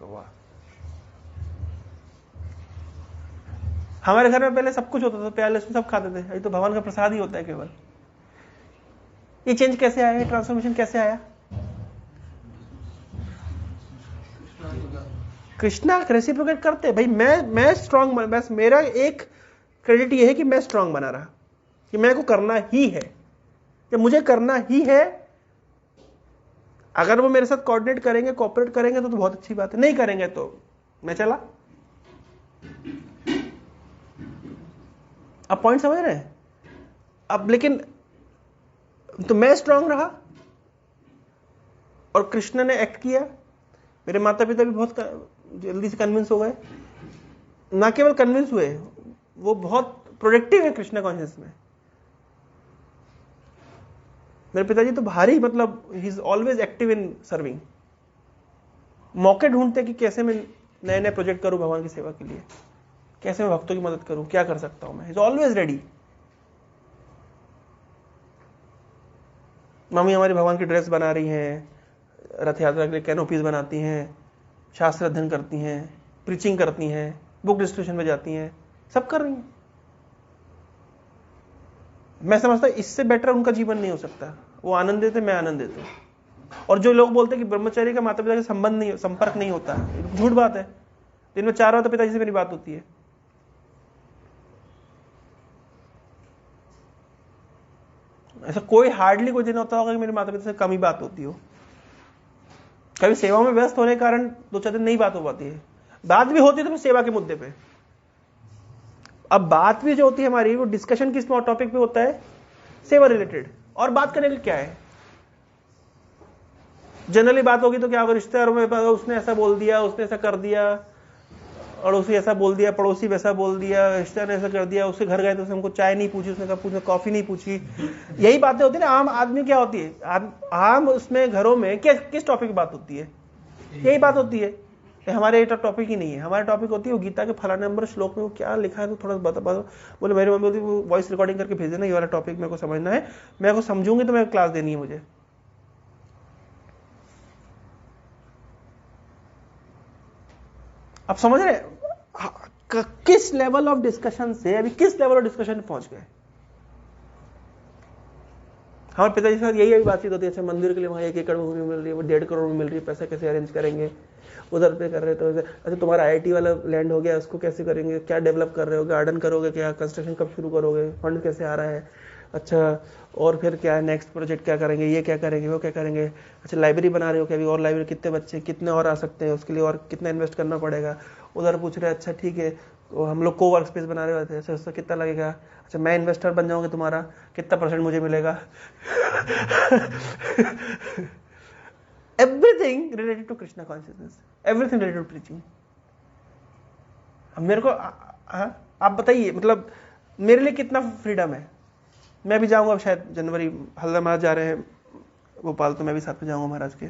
वाह, हमारे घर में पहले सब कुछ होता था, प्याले उसमें सब खाते थे, अभी तो भगवान का प्रसाद ही होता है केवल। ये चेंज कैसे आया, ट्रांसफॉर्मेशन कैसे आया? कृष्णा रेसिप्रोकेट करते भाई। मैं स्ट्रांग, बस मेरा एक क्रेडिट ये है कि मैं स्ट्रांग बना रहा, कि मेरे को करना ही है, कि मुझे करना ही है। अगर वो मेरे साथ कोऑर्डिनेट करेंगे, कोऑपरेट करेंगे तो बहुत अच्छी बात है, नहीं करेंगे तो मैं चला। अब पॉइंट समझ रहे हैं? अब लेकिन तो मैं स्ट्रांग रहा और कृष्ण ने एक्ट किया। मेरे माता पिता भी बहुत जल्दी से कन्विंस हो गए, ना केवल कन्विंस हुए, वो बहुत प्रोडक्टिव है कृष्णा कॉन्शियस में। मेरे पिताजी तो भारी, मतलब he is always active in serving. मौके ढूंढते कि कैसे मैं नए नए प्रोजेक्ट करूं भगवान की सेवा के लिए, कैसे मैं भक्तों की मदद करूं, क्या कर सकता हूं मैं। He is always ready. Mummy हमारी भगवान की ड्रेस बना रही हैं, रथ यात्रा के लिए कैनोपीज बनाती हैं, शास्त्र अध्ययन करती हैं, प्रीचिंग करती हैं, बुक डिस्ट्रीब्यूशन में जाती हैं, सब कर रही हैं। मैं समझता हूं इससे बेटर उनका जीवन नहीं हो सकता। वो आनंद देते, मैं आनंद देता हूं। और जो लोग बोलते हैं कि ब्रह्मचारी का माता पिता के संबंध नहीं, संपर्क नहीं होता, झूठ बात है। दिन में 4 बार तो पिताजी से मेरी बात होती है। ऐसा कोई हार्डली कोई दिन होता होगा कि मेरे माता पिता से कम ही बात होती हो। कभी सेवा में व्यस्त होने के कारण 2-4 दिन नहीं बात हो पाती है, बात भी होती है तो फिर सेवा के मुद्दे पे। अब बात भी जो होती है हमारी, वो डिस्कशन किस टॉपिक पे होता है, सेवा रिलेटेड। और बात करने के क्या है, जनरली बात होगी तो क्या होगा, रिश्तेदारों में उसने ऐसा बोल दिया, उसने ऐसा कर दिया, अड़ोसी ऐसा बोल दिया, पड़ोसी वैसा बोल दिया, रिश्तेदार ने ऐसा कर दिया, उसके घर गए तो उसने हमको चाय नहीं पूछी, उसने कहा पूछा कॉफी नहीं पूछी। यही बातें होती है ना। आम आदमी क्या होती है, आम उसमें घरों में किस टॉपिक की बात होती है, यही बात होती है। हमारे टॉपिक ही नहीं है। हमारे टॉपिक होती है वो गीता के फलाने नंबर श्लोक में वो क्या लिखा है तो थोड़ा बता। बोले मेरी मम्मी बोलती वो वॉइस रिकॉर्डिंग करके भेज देना, ये वाला टॉपिक मेरे को समझना है, मैं को समझूंगी तो मैं क्लास देनी है मुझे। आप समझ रहे किस लेवल ऑफ डिस्कशन से, अभी किस लेवल ऑफ डिस्कशन पहुंच गए। हमारे पिताजी के साथ यही बातचीत होती है, अच्छा मंदिर के लिए वहां 1 एकड़ भूमि मिल रही है, वो 1.5 करोड़ में मिल रही है, पैसा कैसे अरेंज करेंगे, उधर पे कर रहे तो अच्छा तुम्हारा IIT वाला लैंड हो गया, उसको कैसे करेंगे, क्या डेवलप कर रहे हो, गार्डन करोगे क्या, कंस्ट्रक्शन कब शुरू करोगे, फंड कैसे आ रहा है, अच्छा और फिर क्या है नेक्स्ट प्रोजेक्ट, क्या करेंगे, ये क्या करेंगे, वो क्या करेंगे, अच्छा लाइब्रेरी बना रहे हो क्या, अभी और लाइब्रेरी कितने बच्चे कितने और आ सकते हैं, उसके लिए और कितना इन्वेस्ट करना पड़ेगा। उधर पूछ रहे अच्छा ठीक है तो हम लोग को वर्क स्पेस बना रहे होते हैं, अच्छा उसका कितना लगेगा, अच्छा मैं इन्वेस्टर बन जाऊंगा तुम्हारा, कितना % मुझे मिलेगा। Everything related to Krishna consciousness, everything related to preaching. मेरे को आप बताइए, मतलब मेरे लिए कितना फ्रीडम है। मैं भी जाऊंगा शायद जनवरी, हल्दा महाराज जा रहे हैं भोपाल, तो मैं भी साथ में जाऊंगा महाराज के।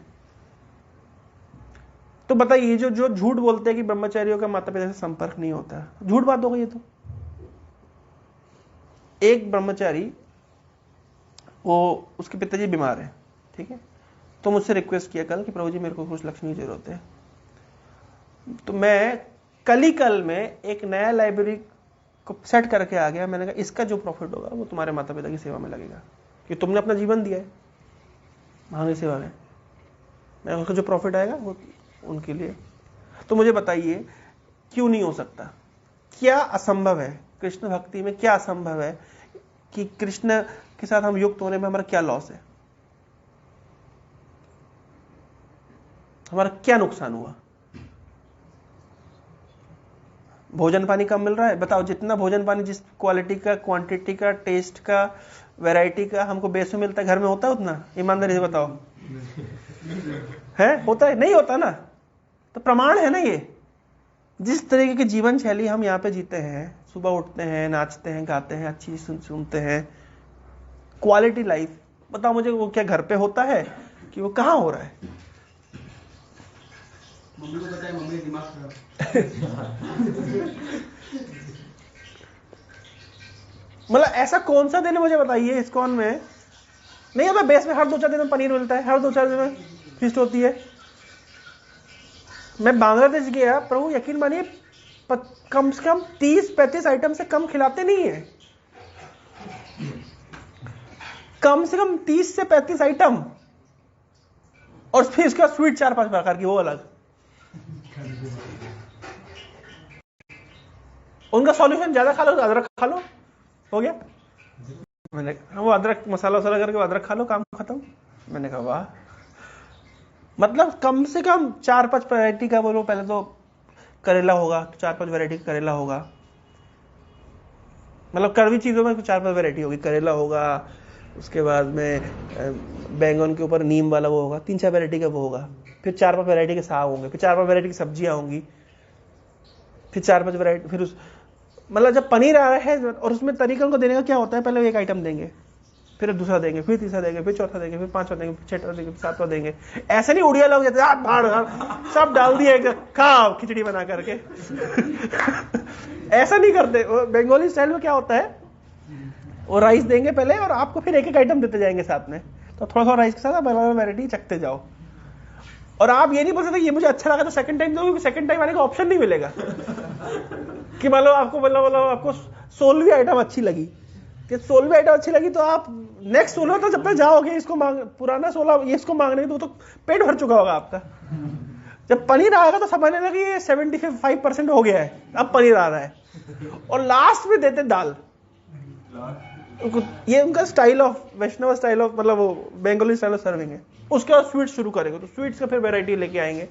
तो बताइए जो झूठ बोलते हैं कि ब्रह्मचारियों का माता पिता से संपर्क नहीं होता, झूठ बात हो गई ये तो। एक ब्रह्मचारी, वो उसके पिताजी बीमार है, ठीक है, तो मुझसे रिक्वेस्ट किया कल कि प्रभु जी मेरे को कुछ लक्ष्मी की जरूरत है। तो मैं कल में एक नया लाइब्रेरी को सेट करके आ गया। मैंने कहा इसका जो प्रॉफिट होगा वो तुम्हारे माता पिता की सेवा में लगेगा, कि तुमने अपना जीवन दिया है वहां की सेवा में, मैं उसका जो प्रॉफिट आएगा वो उनके लिए। तो मुझे बताइए क्यों नहीं हो सकता, क्या असंभव है कृष्ण भक्ति में, क्या असंभव है कि कृष्ण के साथ हम युक्त होने में हमारा क्या लॉस है, हमारा क्या नुकसान हुआ। भोजन पानी कम मिल रहा है, बताओ जितना भोजन पानी जिस क्वालिटी का, क्वांटिटी का, टेस्ट का, वैरायटी का हमको बेस में मिलता है, घर में होता है उतना, ईमानदारी से बताओ। है? होता है? नहीं होता ना। तो प्रमाण है ना ये। जिस तरीके की जीवन शैली हम यहाँ पे जीते हैं, सुबह उठते हैं, नाचते हैं, गाते हैं, अच्छी सुनते हैं, क्वालिटी लाइफ, बताओ मुझे वो क्या घर पे होता है कि वो कहाँ हो रहा है? मम्मी को पता है, मम्मी दिमाग खराब। मतलब ऐसा कौन सा दिन है मुझे बताइए इस्कॉन में? नहीं होता बेस में हर 2-4 दिन में पनीर मिलता है, हर 2-4 दिन में फीस्ट होती है। मैं बांग्लादेश गया, प्रभु यकीन मानिए कम से कम 30-35 आइटम से कम खिलाते नहीं है। कम से कम 30 से 35 आइटम, और फिर इसका स्वीट 4-5 प्रकार की, वो अलग। उनका सॉल्यूशन ज्यादा खा लो तो अदरक खा लो, हो गया। मैंने वो अदरक मसाला वसाला करके अदरक खा लो, काम खत्म। मैंने कहा वाह, मतलब कम से कम 4-5 वैरायटी का बोलो। पहले तो करेला होगा, 4-5 वैरायटी का करेला होगा, मतलब कड़वी चीजों में 4-5 वैरायटी होगी। करेला होगा, उसके बाद में बैंगन के ऊपर नीम वाला वो होगा, 3-4 वैरायटी का वो होगा। फिर 4-5 वैरायटी के साग होंगे, फिर 4-5 वैरायटी की सब्जियां होंगी, फिर 4-5 वैरायटी। फिर उस मतलब जब पनीर आ रहा है, और उसमें तरीका उनको देने का क्या होता है, पहले एक आइटम देंगे, फिर दूसरा देंगे, फिर तीसरा देंगे, फिर चौथा देंगे, फिर पांचवा देंगे, फिर छठवा देंगे, फिर सातवां देंगे। ऐसे नहीं उड़िया लोग जाते सब डाल दिए खाओ खिचड़ी बना करके। ऐसा नहीं करते। बंगाली स्टाइल में क्या होता है, वो राइस देंगे पहले, और आपको फिर एक एक आइटम देते जाएंगे साथ में। तो थोड़ा थोड़ा राइस के साथ अलग वैरायटी चखते जाओ। और आप ये नहीं बोल सकते ये मुझे अच्छा लगा तो सेकंड टाइम दो, सेकंड टाइम आने का ऑप्शन नहीं मिलेगा। कि मान लो आपको आपको 16वीं आइटम अच्छी लगी, 16वीं आइटम अच्छी लगी, तो आप नेक्स्ट 16 तो जब तक जाओगे इसको मांग, पुराना 16 ये इसको मांगने तो पेट भर चुका होगा आपका। जब पनीर आएगा तो समझने लगे ये 75% हो गया है, अब पनीर आ रहा है। और लास्ट में देते दाल। ये उनका style of, Vaishnava style of, मतलब वो बंगाली स्टाइल ऑफ सर्विंग है। उसके बाद स्वीट शुरू करेंगे, तो स्वीट्स का फिर वैरायटी लेके आएंगे,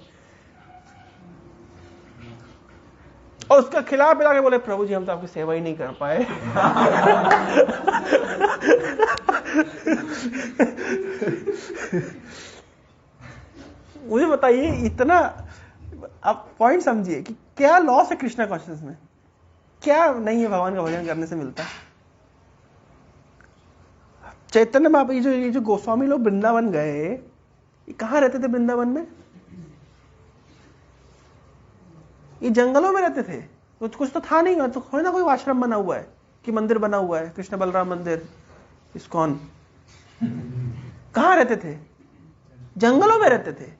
और उसका खिला पिला के बोले प्रभु जी हम तो आपकी सेवा ही नहीं कर पाए। मुझे बताइए, इतना आप पॉइंट समझिए कि क्या लॉस है कृष्णा कॉन्शियसनेस में, क्या नहीं है भगवान का भजन करने से मिलता। चैतन्य महाप्रभु, ये जो गोस्वामी लोग वृंदावन गए, ये कहाँ रहते थे वृंदावन में? ये जंगलों में रहते थे। कुछ तो था नहीं, तो कोई ना कोई आश्रम बना हुआ है कि मंदिर बना हुआ है, कृष्ण बलराम मंदिर, इस्कॉन। कहाँ रहते थे? जंगलों में रहते थे,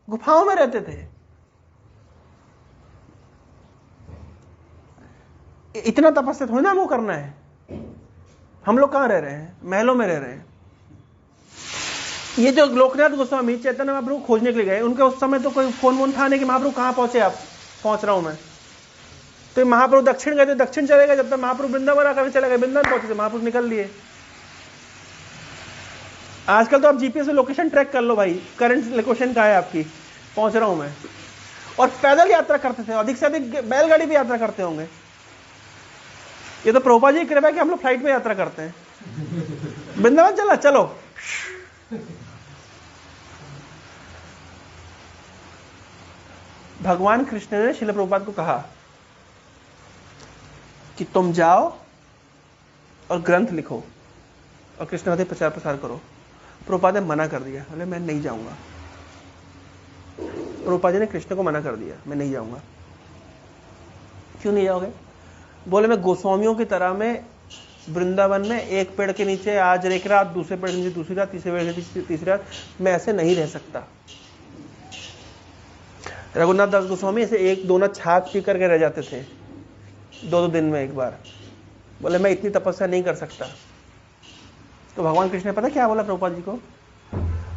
गुफाओं में रहते थे। इतना तपस्या थोड़ी ना हमको करना है। हम लोग कहाँ रह रहे हैं? महलों में रह रहे हैं। ये जो लोकनाथ गोस्वामी चैतन्य महाप्रभु खोजने के लिए गए, उनके उस समय तो कोई फोन वोन था नहीं कि महाप्रभु कहाँ पहुंचे, आप पहुंच रहा हूं मैं। तो महाप्रभु दक्षिण गए थे, दक्षिण चले गए, जब तक महाप्रभु वृंदावन आकर चले गए, वृंदावन पहुंचे थे, महाप्रभु निकल लिए। आजकल तो आप जीपीएस से लोकेशन ट्रैक कर लो भाई, करंट लोकेशन कहाँ है आपकी, पहुंच रहा हूं मैं। और पैदल यात्रा करते थे, अधिक से अधिक बैलगाड़ी भी यात्रा करते होंगे। ये तो प्रभुपाद जी की कृपा है कि हम लोग फ्लाइट में यात्रा करते हैं। वृंदावन चला, चलो। भगवान कृष्ण ने श्रील प्रभुपाद को कहा कि तुम जाओ और ग्रंथ लिखो और कृष्ण भक्ति प्रचार प्रसार करो। प्रभुपाद ने मना कर दिया, बोले मैं नहीं जाऊंगा। प्रभुपाद जी ने कृष्ण को मना कर दिया, मैं नहीं जाऊंगा। क्यों नहीं जाओगे? बोले मैं गोस्वामियों की तरह में वृंदावन में एक पेड़ के नीचे आज एक रात, दूसरे पेड़ के नीचे दूसरी रात, तीसरे पेड़ के नीचे तीसरी रात, मैं ऐसे नहीं रह सकता। रघुनाथ दास गोस्वामी ऐसे 1 दोना छाछ पी करके रह जाते थे 2 दिन में एक बार। बोले मैं इतनी तपस्या नहीं कर सकता। तो भगवान कृष्ण ने पता क्या बोला प्रभुपाद जी को?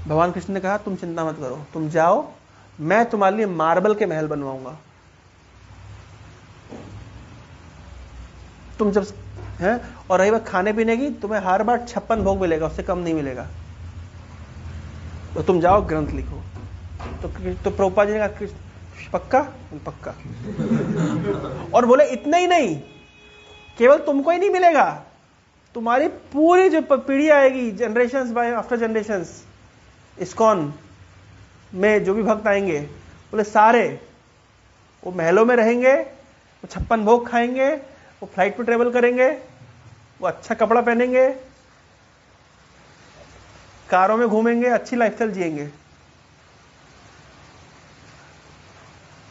भगवान कृष्ण ने कहा तुम चिंता मत करो, तुम जाओ, मैं तुम्हारे लिए मार्बल के महल बनवाऊंगा। तुम जब है, और रही बात खाने पीने की, तुम्हें हर बार 56 भोग मिलेगा, उससे कम नहीं मिलेगा। तो तुम जाओ ग्रंथ लिखो। तो प्रभुपाद जी ने कहा पक्का? पक्का। और बोले इतना ही नहीं, केवल तुमको ही नहीं मिलेगा, तुम्हारी पूरी जो पीढ़ी आएगी, generations by after generations, ISKCON में जो भी भक्त आएंगे बोले सारे वो महलों में रहेंगे, वो 56 भोग खाएंगे, वो फ्लाइट पे ट्रेवल करेंगे, वो अच्छा कपड़ा पहनेंगे, कारों में घूमेंगे, अच्छी लाइफस्टाइल जिएंगे।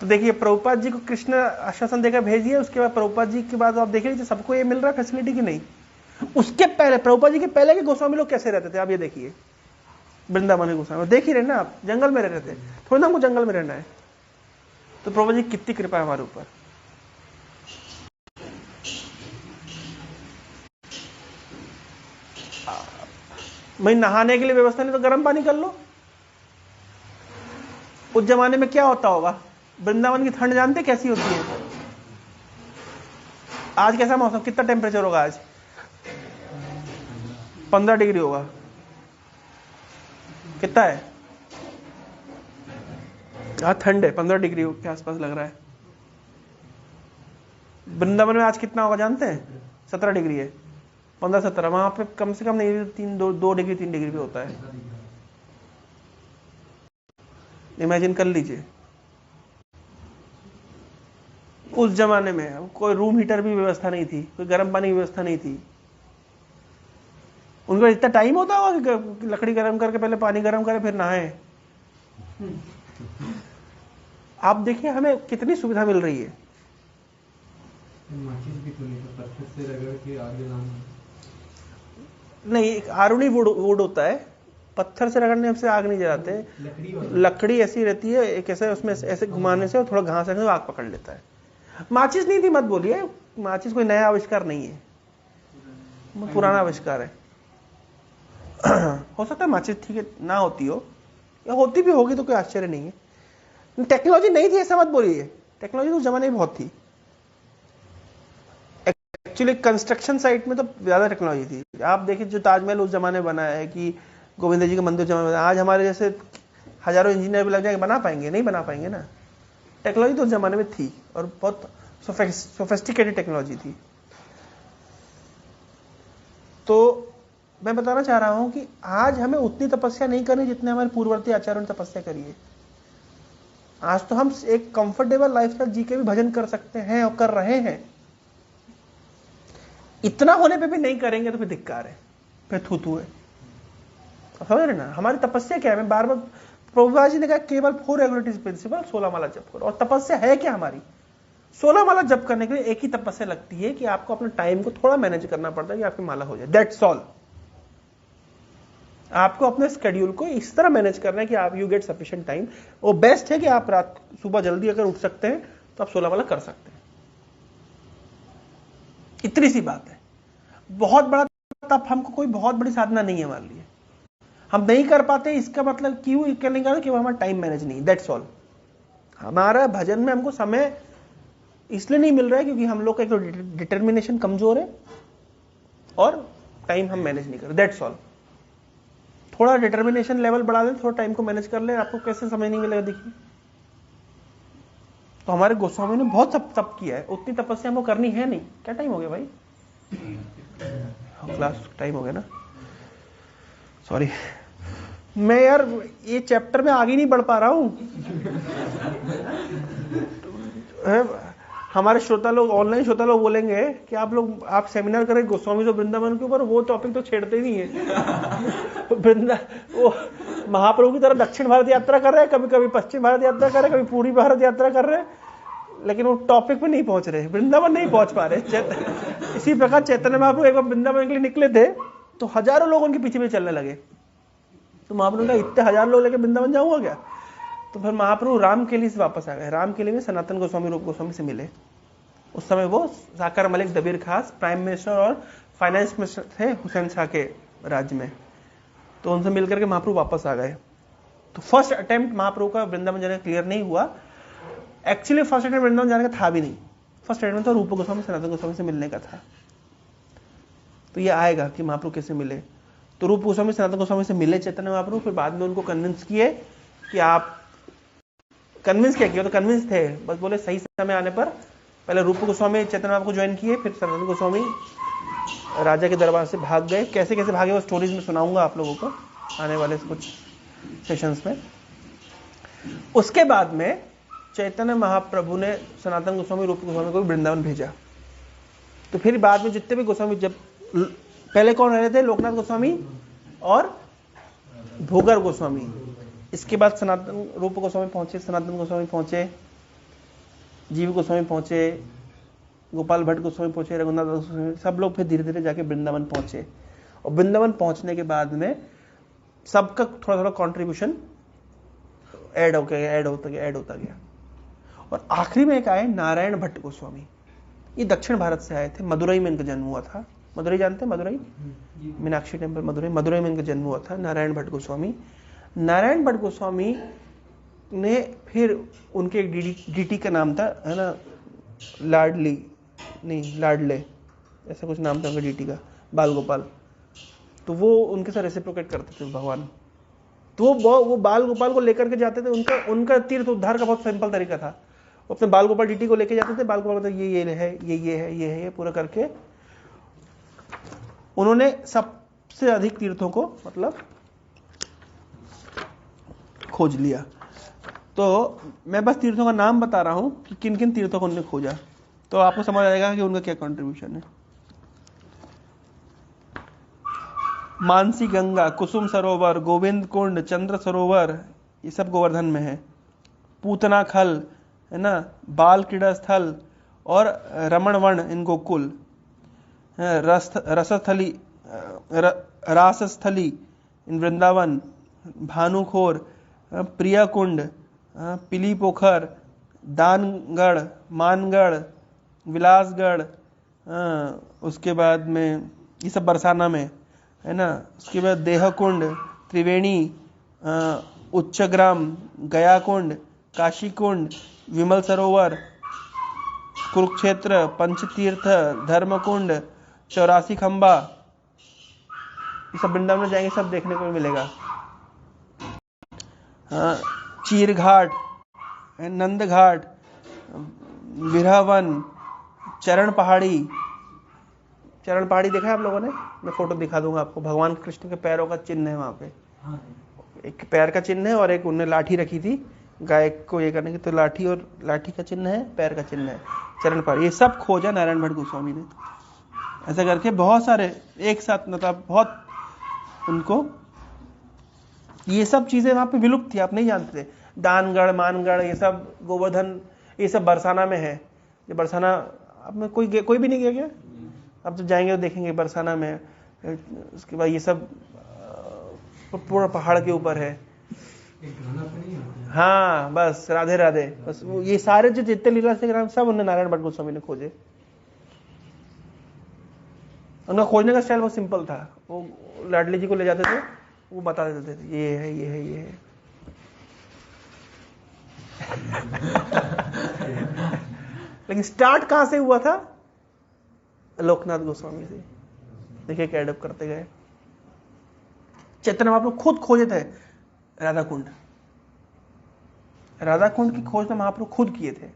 तो देखिए प्रभुपाद जी को कृष्ण आश्वासन देकर भेज दिया, उसके बाद प्रभुपाद जी के बाद आप देख लीजिए सबको ये मिल रहा है फैसिलिटी की नहीं। उसके पहले प्रभुपाद जी के पहले के गोस्वामी लोग कैसे रहते थे आप ये देखिए, वृंदावन के गोस्वामी देख ही रहे ना आप, जंगल में रह रहे थे, थोड़ी ना हमको जंगल में रहना है। तो प्रभुपाद जी कितनी कृपा है हमारे ऊपर। भाई नहाने के लिए व्यवस्था नहीं तो गर्म पानी कर लो। उस जमाने में क्या होता होगा, वृंदावन की ठंड जानते कैसी होती है? आज कैसा मौसम, कितना टेम्परेचर होगा आज? 15 डिग्री होगा। कितना है आज? ठंड है, 15 डिग्री के आसपास लग रहा है। वृंदावन में आज कितना होगा जानते हैं? 17 डिग्री है, 15-17। वहां पे कम से कम नहीं 2 डिग्री 3 डिग्री भी होता है। इमेजिन कर लीजिए। उस जमाने में कोई रूम हीटर भी व्यवस्था नहीं थी, कोई गर्म पानी की व्यवस्था नहीं थी। उनको इतना टाइम होता होगा कि लकड़ी गर्म करके पहले पानी गर्म करे फिर नहाए। आप देखिए हमें कितनी सुविधा मिल रही है। नहीं, एक आरुणी वुड होता है, पत्थर से रगड़ने से आग नहीं जलाते। लकड़ी ऐसी रहती है, एक ऐसे उसमें ऐसे घुमाने से और थोड़ा घास रखने से आग पकड़ लेता है। माचिस नहीं थी मत बोलिए, माचिस कोई नया आविष्कार नहीं है, पुराना आविष्कार है। हो सकता है माचिस ठीक है ना होती हो, या होती भी होगी तो कोई आश्चर्य नहीं है। टेक्नोलॉजी नहीं थी ऐसा मत बोलिए, टेक्नोलॉजी उस जमाने में बहुत थी। एक्चुअली कंस्ट्रक्शन साइट में तो ज्यादा टेक्नोलॉजी थी। आप देखिए जो ताजमहल उस जमाने बना है कि गोविंद जी का मंदिर जमाने में, आज हमारे जैसे हजारों इंजीनियर भी लग जाएंगे, बना पाएंगे? नहीं बना पाएंगे ना। टेक्नोलॉजी तो उस जमाने में थी और बहुत सोफिस्टिकेटेड टेक्नोलॉजी थी। तो मैं बताना चाह रहा हूं कि आज हमें उतनी तपस्या नहीं करनी जितने हमारे पूर्ववर्ती आचार्यों ने तपस्या करी है। आज तो हम एक कंफर्टेबल लाइफस्टाइल जी के भी भजन कर सकते हैं और कर रहे हैं। इतना होने पे भी नहीं करेंगे तो फिर धिक्कार है, फिर थू है। समझ रहे ना हमारी तपस्या क्या है? मैं बार बार प्रभुपाद जी ने कहा केवल 4 रेगुलेटरी प्रिंसिपल, 16 माला जप करो। और तपस्या है क्या हमारी? 16 माला जप करने के लिए एक ही तपस्या लगती है कि आपको अपने टाइम को थोड़ा मैनेज करना पड़ता है कि आपकी माला हो जाए। That's all. आपको अपने स्केड्यूल को इस तरह मैनेज करना है कि आप यू गेट सफिशिएंट टाइम। वो बेस्ट है कि आप रात सुबह जल्दी अगर उठ सकते हैं तो आप 16 माला कर सकते हैं। इतनी सी बात है। बहुत बड़ा तप हमको कोई बहुत बड़ी साधना नहीं है हमारे लिए। हम नहीं कर पाते इसका मतलब क्यों करने का कि हमारा टाइम मैनेज नहीं। That's all. हमारा भजन में हमको समय इसलिए नहीं मिल रहा है क्योंकि हम लोग का एक तो डिटर्मिनेशन कमजोर है और टाइम हम मैनेज नहीं कर रहे। That's all. थोड़ा डिटर्मिनेशन लेवल बढ़ा दें, थोड़ा टाइम को मैनेज कर लें, आपको कैसे समय नहीं मिलेगा देखिए। तो हमारे गोस्वामी ने बहुत तप किया है, उतनी तपस्या हमको करनी है नहीं। क्या टाइम हो गया भाई? क्लास टाइम हो गया ना, सॉरी। मैं यार ये चैप्टर में आगे नहीं बढ़ पा रहा हूं। हमारे श्रोता लोग, ऑनलाइन श्रोता लोग बोलेंगे कि आप सेमिनार करें गोस्वामी तो वृंदावन के ऊपर, वो टॉपिक तो छेड़ते ही नहीं है। वो महाप्रभु की तरह दक्षिण भारत यात्रा कर रहे हैं, कभी कभी पश्चिम भारत यात्रा कर रहे हैं, कभी पूर्वी भारत यात्रा कर रहे हैं, लेकिन वो टॉपिक पे नहीं पहुंच रहे, वृंदावन नहीं पहुंच पा रहे। इसी प्रकार चैतन्य महाप्रभु एक बार वृंदावन के लिए निकले थे तो हजारों लोग उनके पीछे चलने लगे। तो महाप्रभु ने कहा इतने हजार लोग लेके वृंदावन जाऊंगा क्या? तो फिर महाप्रभु रामकेली से वापस आ गए। रामकेली में सनातन गोस्वामी, रूप गोस्वामी से मिले। उस समय वो साकर मलिक दबीर खास प्राइम मिनिस्टर और फाइनेंस मिनिस्टर थे हुसैन शाह के राज्य में। तो उनसे मिलकर के महाप्रभु वापस आ गए। तो फर्स्ट अटेम्प्ट महाप्रभु का वृंदावन जाने का क्लियर नहीं हुआ। एक्चुअली फर्स्ट अटेम्प्ट वृंदावन जाने का था भी नहीं। फर्स्ट अटेम्प्ट तो रूप गोस्वामी सनातन गोस्वामी से मिलने का था। तो ये आएगा कि महाप्रभु कैसे मिले। तो रूप गोस्वामी सनातन गोस्वामी से मिले चैतन्य महाप्रभु, फिर बाद में उनको कन्विंस किए कि आप कन्विंस क्या किया, तो कन्विंस थे, बस बोले सही समय आने पर। पहले रूप गोस्वामी चैतन्य महाप्रभु को ज्वाइन किए, फिर सनातन गोस्वामी राजा के दरबार से भाग गए। कैसे कैसे भागे वो स्टोरीज में सुनाऊंगा आप लोगों को आने वाले कुछ सेशंस में। उसके बाद में चैतन्य महाप्रभु ने सनातन गोस्वामी, रूप गोस्वामी को वृंदावन भेजा। तो फिर बाद में जितने भी गोस्वामी, जब पहले कौन रहे थे, लोकनाथ गोस्वामी और भूगर गोस्वामी। इसके बाद सनातन रूप गोस्वामी पहुंचे, सनातन गोस्वामी पहुंचे, जीव गोस्वामी पहुंचे, गोपाल भट्ट गोस्वामी पहुंचे, रघुनाथ गोस्वामी, सब लोग फिर धीरे धीरे जाके वृंदावन पहुंचे। और वृंदावन पहुंचने के बाद में सबका थोड़ा थोड़ा कंट्रीब्यूशन ऐड होता गया। और आखिरी में एक आए नारायण भट्ट गोस्वामी। ये दक्षिण भारत से आए थे, मदुरई में इनका जन्म हुआ था। मदुरई जानते हैं, मदुरई मीनाक्षी टेम्पल, मदुरई में इनका जन्म हुआ था, नारायण भट्ट गोस्वामी। नारायण भट्ट गोस्वामी ने फिर उनके एक डीटी का नाम था, है ना, लाडले, ऐसा कुछ नाम था उनका डीटी का, बाल गोपाल। तो वो उनके साथ रेसिप्रोकेट करते थे भगवान। तो वो बाल गोपाल को लेकर के जाते थे। उनका तीर्थ उद्धार का बहुत सिंपल तरीका था। वो अपने बाल गोपाल डीटी को लेके जाते थे, बाल गोपाल ये है, पूरा करके उन्होंने सबसे अधिक तीर्थों को मतलब खोज लिया। तो मैं बस तीर्थों का नाम बता रहा हूं कि किन किन तीर्थों को उन्होंने खोजा, तो आपको समझ आएगा कि उनका क्या कंट्रीब्यूशन है। मानसी गंगा, कुसुम सरोवर, गोविंद कुंड, चंद्र सरोवर, ये सब गोवर्धन में है। पूतना खल, है ना, बाल क्रीड़ा स्थल और रमण वन इन गोकुल, रासस्थली इन वृंदावन, भानुखोर, प्रिया कुंड, पिली पोखर, दानगढ़, मानगढ़, विलासगढ़, उसके बाद में ये सब बरसाना में, है ना। उसके बाद देहकुंड, त्रिवेणी, उच्चग्राम, गया कुंड, काशी कुंड, विमल सरोवर, कुरुक्षेत्र, पंचतीर्थ, धर्मकुंड, 84 खंबा, ये सब वृंदावन में जाएंगे सब देखने को मिलेगा। चीर घाट, नंद घाट, विरहवन, चरण पहाड़ी देखा है आप लोगों ने? मैं फोटो दिखा दूंगा आपको। भगवान कृष्ण के पैरों का चिन्ह है वहां पे। एक पैर का चिन्ह है और एक उन्होंने लाठी रखी थी गाय को ये करने की, तो लाठी का चिन्ह है, पैर का चिन्ह है, चरण पहाड़ी। ये सब खोजा नारायण भट्ट गोस्वामी ने। ऐसा करके बहुत सारे एक साथ, मतलब बहुत उनको ये सब चीजें वहां पे विलुप्त थी, आप नहीं जानते थे। दानगढ़, मानगढ़, ये सब गोवर्धन, ये सब बरसाना में है। ये बरसाना अब में कोई भी नहीं गया क्या? अब तो जाएंगे तो देखेंगे बरसाना में। उसके बाद ये सब पूरा पहाड़ के ऊपर है। हाँ बस, राधे राधे, बस ये सारे जो जितने लीला से ग्राम सब उन्हें नारायण भट्ट गोस्वामी ने खोजे। उनका खोजने का स्टाइल बहुत सिंपल था। वो लाडली जी को ले जाते थे, वो बता देते थे ये है। लेकिन स्टार्ट कहां से हुआ था? लोकनाथ गोस्वामी से। देखिए क्या एडप्ट करते गए। चैतन्य महाप्रभु खुद खोजे थे राधा कुंड की खोज तो महाप्रभु खुद किए थे।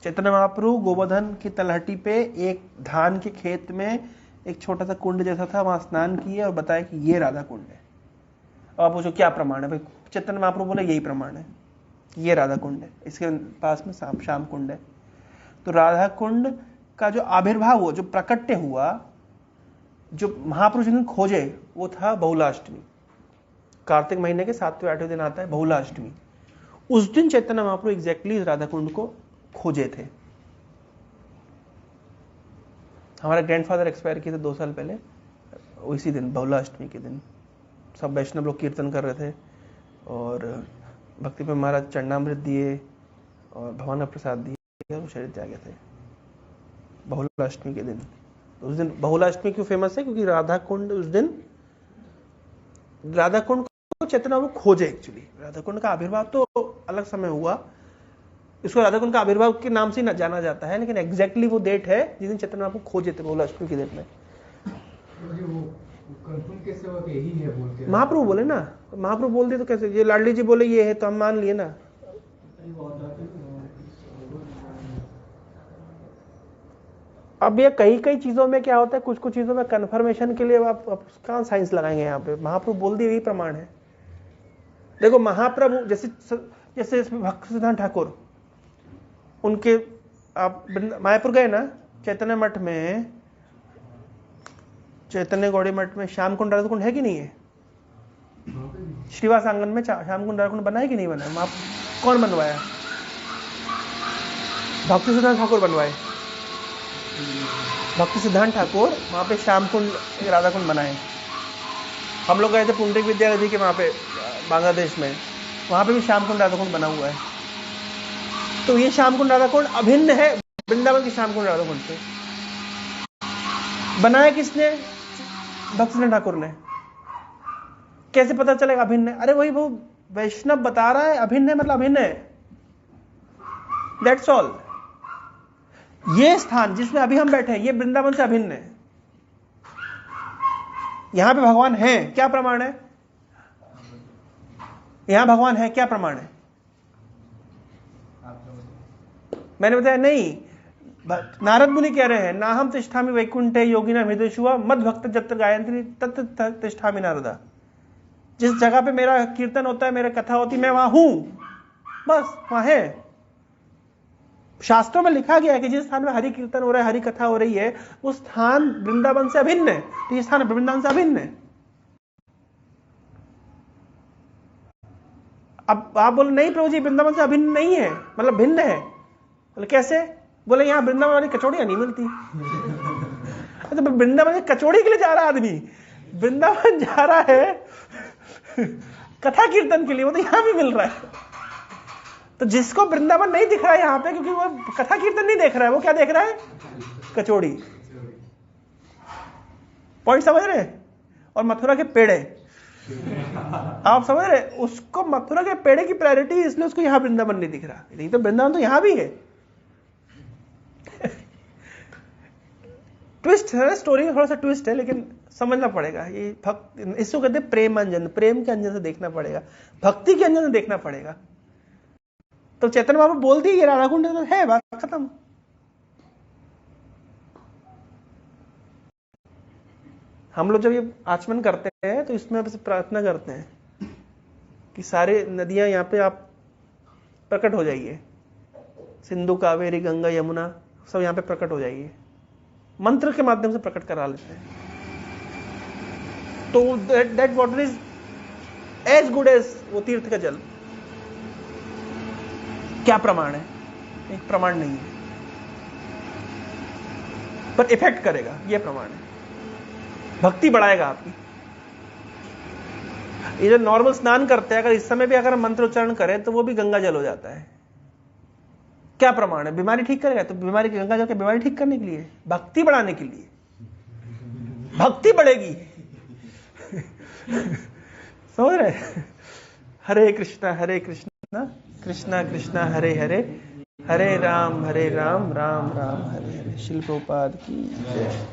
चैतन्य महाप्रभु गोवर्धन की तलहटी पे एक धान के खेत में एक छोटा सा कुंड जैसा था, वहां स्नान किए और बताया कि ये राधा कुंड है। और आप पूछो क्या प्रमाण है भाई? चैतन्य महाप्रभु बोले यही प्रमाण है, ये राधा कुंड है, इसके पास में श्याम कुंड है। तो राधा कुंड का जो आविर्भाव हुआ, जो प्रकट्य हुआ, जो महापुरुष ने खोजे, वो था बहुलाष्टमी। कार्तिक महीने के 7वें 8वें दिन आता है बहुलाष्टमी। उस दिन चैतन्य महाप्रभु एग्जैक्टली राधा कुंड को खोजे थे। हमारे ग्रैंडफादर एक्सपायर किए थे 2 साल पहले, उसी दिन बहुलाष्टमी के दिन सब वैष्णव लोग कीर्तन कर रहे थे और भक्ति पे महाराज चरणामृत दिए और भगवान का प्रसाद दिए और शरीर त्यागे थे बहुलाष्टमी के दिन। उस दिन बहुलाष्टमी क्यों फेमस है? क्योंकि राधा कुंड, उस दिन राधा कुंड को चैतन्य महाप्रभु खोजे। एक्चुअली राधा कुंड का आविर्भाव तो अलग समय हुआ, इसको राधा कुंड का आविर्भाव के नाम से जाना जाता है, लेकिन एग्जैक्टली वो डेट है जिस दिन चैतन्य महाप्रभु खोजे थे बहुलाष्टमी के दिन में। महाप्रभु बोले ना, महाप्रभु बोल दिए तो कैसे? ये लाडली जी बोले ये है तो हम मान लिए ना। अब ये कई चीजों में क्या होता है, कुछ चीजों में कंफर्मेशन के लिए आप कहां साइंस लगाएंगे? यहाँ पे महाप्रभु बोल दिए यही प्रमाण है। देखो महाप्रभु जैसे जैसे इसमें भक्त सिद्धांत ठाकुर, उनके आप मायापुर गए ना, चैतन्य मठ में, चैतन्य गौड़ी मठ में श्याम कुंड राधा कुंड है कि नहीं है? श्रीवास आंगन में श्याम कुंड राधा कुंड बना है कि नहीं बना है? वहां कौन बनवाया? भक्ति सिद्धांत ठाकुर बनवाए। भक्ति सिद्धांत ठाकुर वहां पे श्याम कुंड राधा कुंड बनाए। हम लोग गए थे पुंडरिक विद्यार्थी के वहां पे बांग्लादेश में, वहां पे भी श्याम कुंड राधा कुंड बना हुआ है। तो ये श्याम कुंड राधा कुंड अभिन्न है वृंदावन की श्याम कुंड राधा कुंड से। बनाया किसने? भक्ति सिद्धांत ठाकुर ने। कैसे पता चलेगा अभिन्न है? अरे वही वो वैष्णव बता रहा है अभिन्न है, मतलब अभिन्न है, दैट्स ऑल। ये स्थान जिसमें अभी हम बैठे हैं ये वृंदावन से अभिन्न है। यहां पे भगवान है, क्या प्रमाण है? यहां भगवान है, क्या प्रमाण है? मैंने बताया नहीं, नारद मुनि कह रहे हैं ना हम तिष्ठामि वैकुंठे योगिना हृदयेषु मद भक्त जत्र गायत्री तत्र तिष्ठामि नारदा। जिस जगह पे मेरा कीर्तन होता है, मेरा कथा होती है, मैं वहां हूं, बस वहां है। शास्त्रों में लिखा गया है कि जिस स्थान में हरि कीर्तन हो रहा है, हरि कथा हो रही है, वो स्थान वृंदावन से अभिन्न है। तो ये स्थान वृंदावन से अभिन्न है। अब आप बोले नहीं प्रभु जी वृंदावन से अभिन्न नहीं है, मतलब भिन्न है। बोले कैसे? बोले यहां वृंदावन वाली कचौड़ियां नहीं मिलती। तो वृंदावन में कचौड़ी के लिए जा रहा आदमी, वृंदावन जा रहा है कथा कीर्तन के लिए, वो तो यहां भी मिल रहा है। तो जिसको वृंदावन नहीं दिख रहा है यहां पे, क्योंकि वो कथा कीर्तन नहीं देख रहा है, वो क्या देख रहा है? कचौड़ी। पॉइंट समझ रहे? और मथुरा के पेड़े, आप समझ रहे? उसको मथुरा के पेड़े की प्रायोरिटी, इसलिए उसको यहां वृंदावन नहीं दिख रहा। नहीं तो वृंदावन तो यहां भी है। ट्विस्ट है, स्टोरी में थोड़ा सा ट्विस्ट है, लेकिन समझना पड़ेगा। ये भक्त, इसको कहते हैं प्रेम अंजन, प्रेम के अंजन से देखना पड़ेगा, भक्ति के अंजन से देखना पड़ेगा। तो चैतन्य महाप्रभु बोल दिए ये राधा कुंड है, बात खत्म। हम लोग जब ये आचमन करते हैं तो इसमें प्रार्थना करते हैं कि सारे नदियां यहाँ पे आप प्रकट हो जाइए, सिंधु कावेरी गंगा यमुना सब यहाँ पे प्रकट हो जाइए। मंत्र के माध्यम से प्रकट करा लेते हैं। तो that water is as good as वो तीर्थ का जल। क्या प्रमाण है? एक प्रमाण नहीं है, पर इफेक्ट करेगा, यह प्रमाण है। भक्ति बढ़ाएगा आपकी। ये जो नॉर्मल स्नान करते हैं, अगर इस समय भी अगर हम मंत्र उच्चारण करें तो वो भी गंगा जल हो जाता है। क्या प्रमाण है? बीमारी ठीक करेगा। तो बीमारी की गंगा जल की बीमारी ठीक करने के लिए, भक्ति बढ़ाने के लिए, भक्ति बढ़ेगी। समझ रहे? हरे कृष्णा कृष्णा कृष्णा हरे हरे, हरे राम राम राम हरे हरे। शिल प्रभुपाद की जय।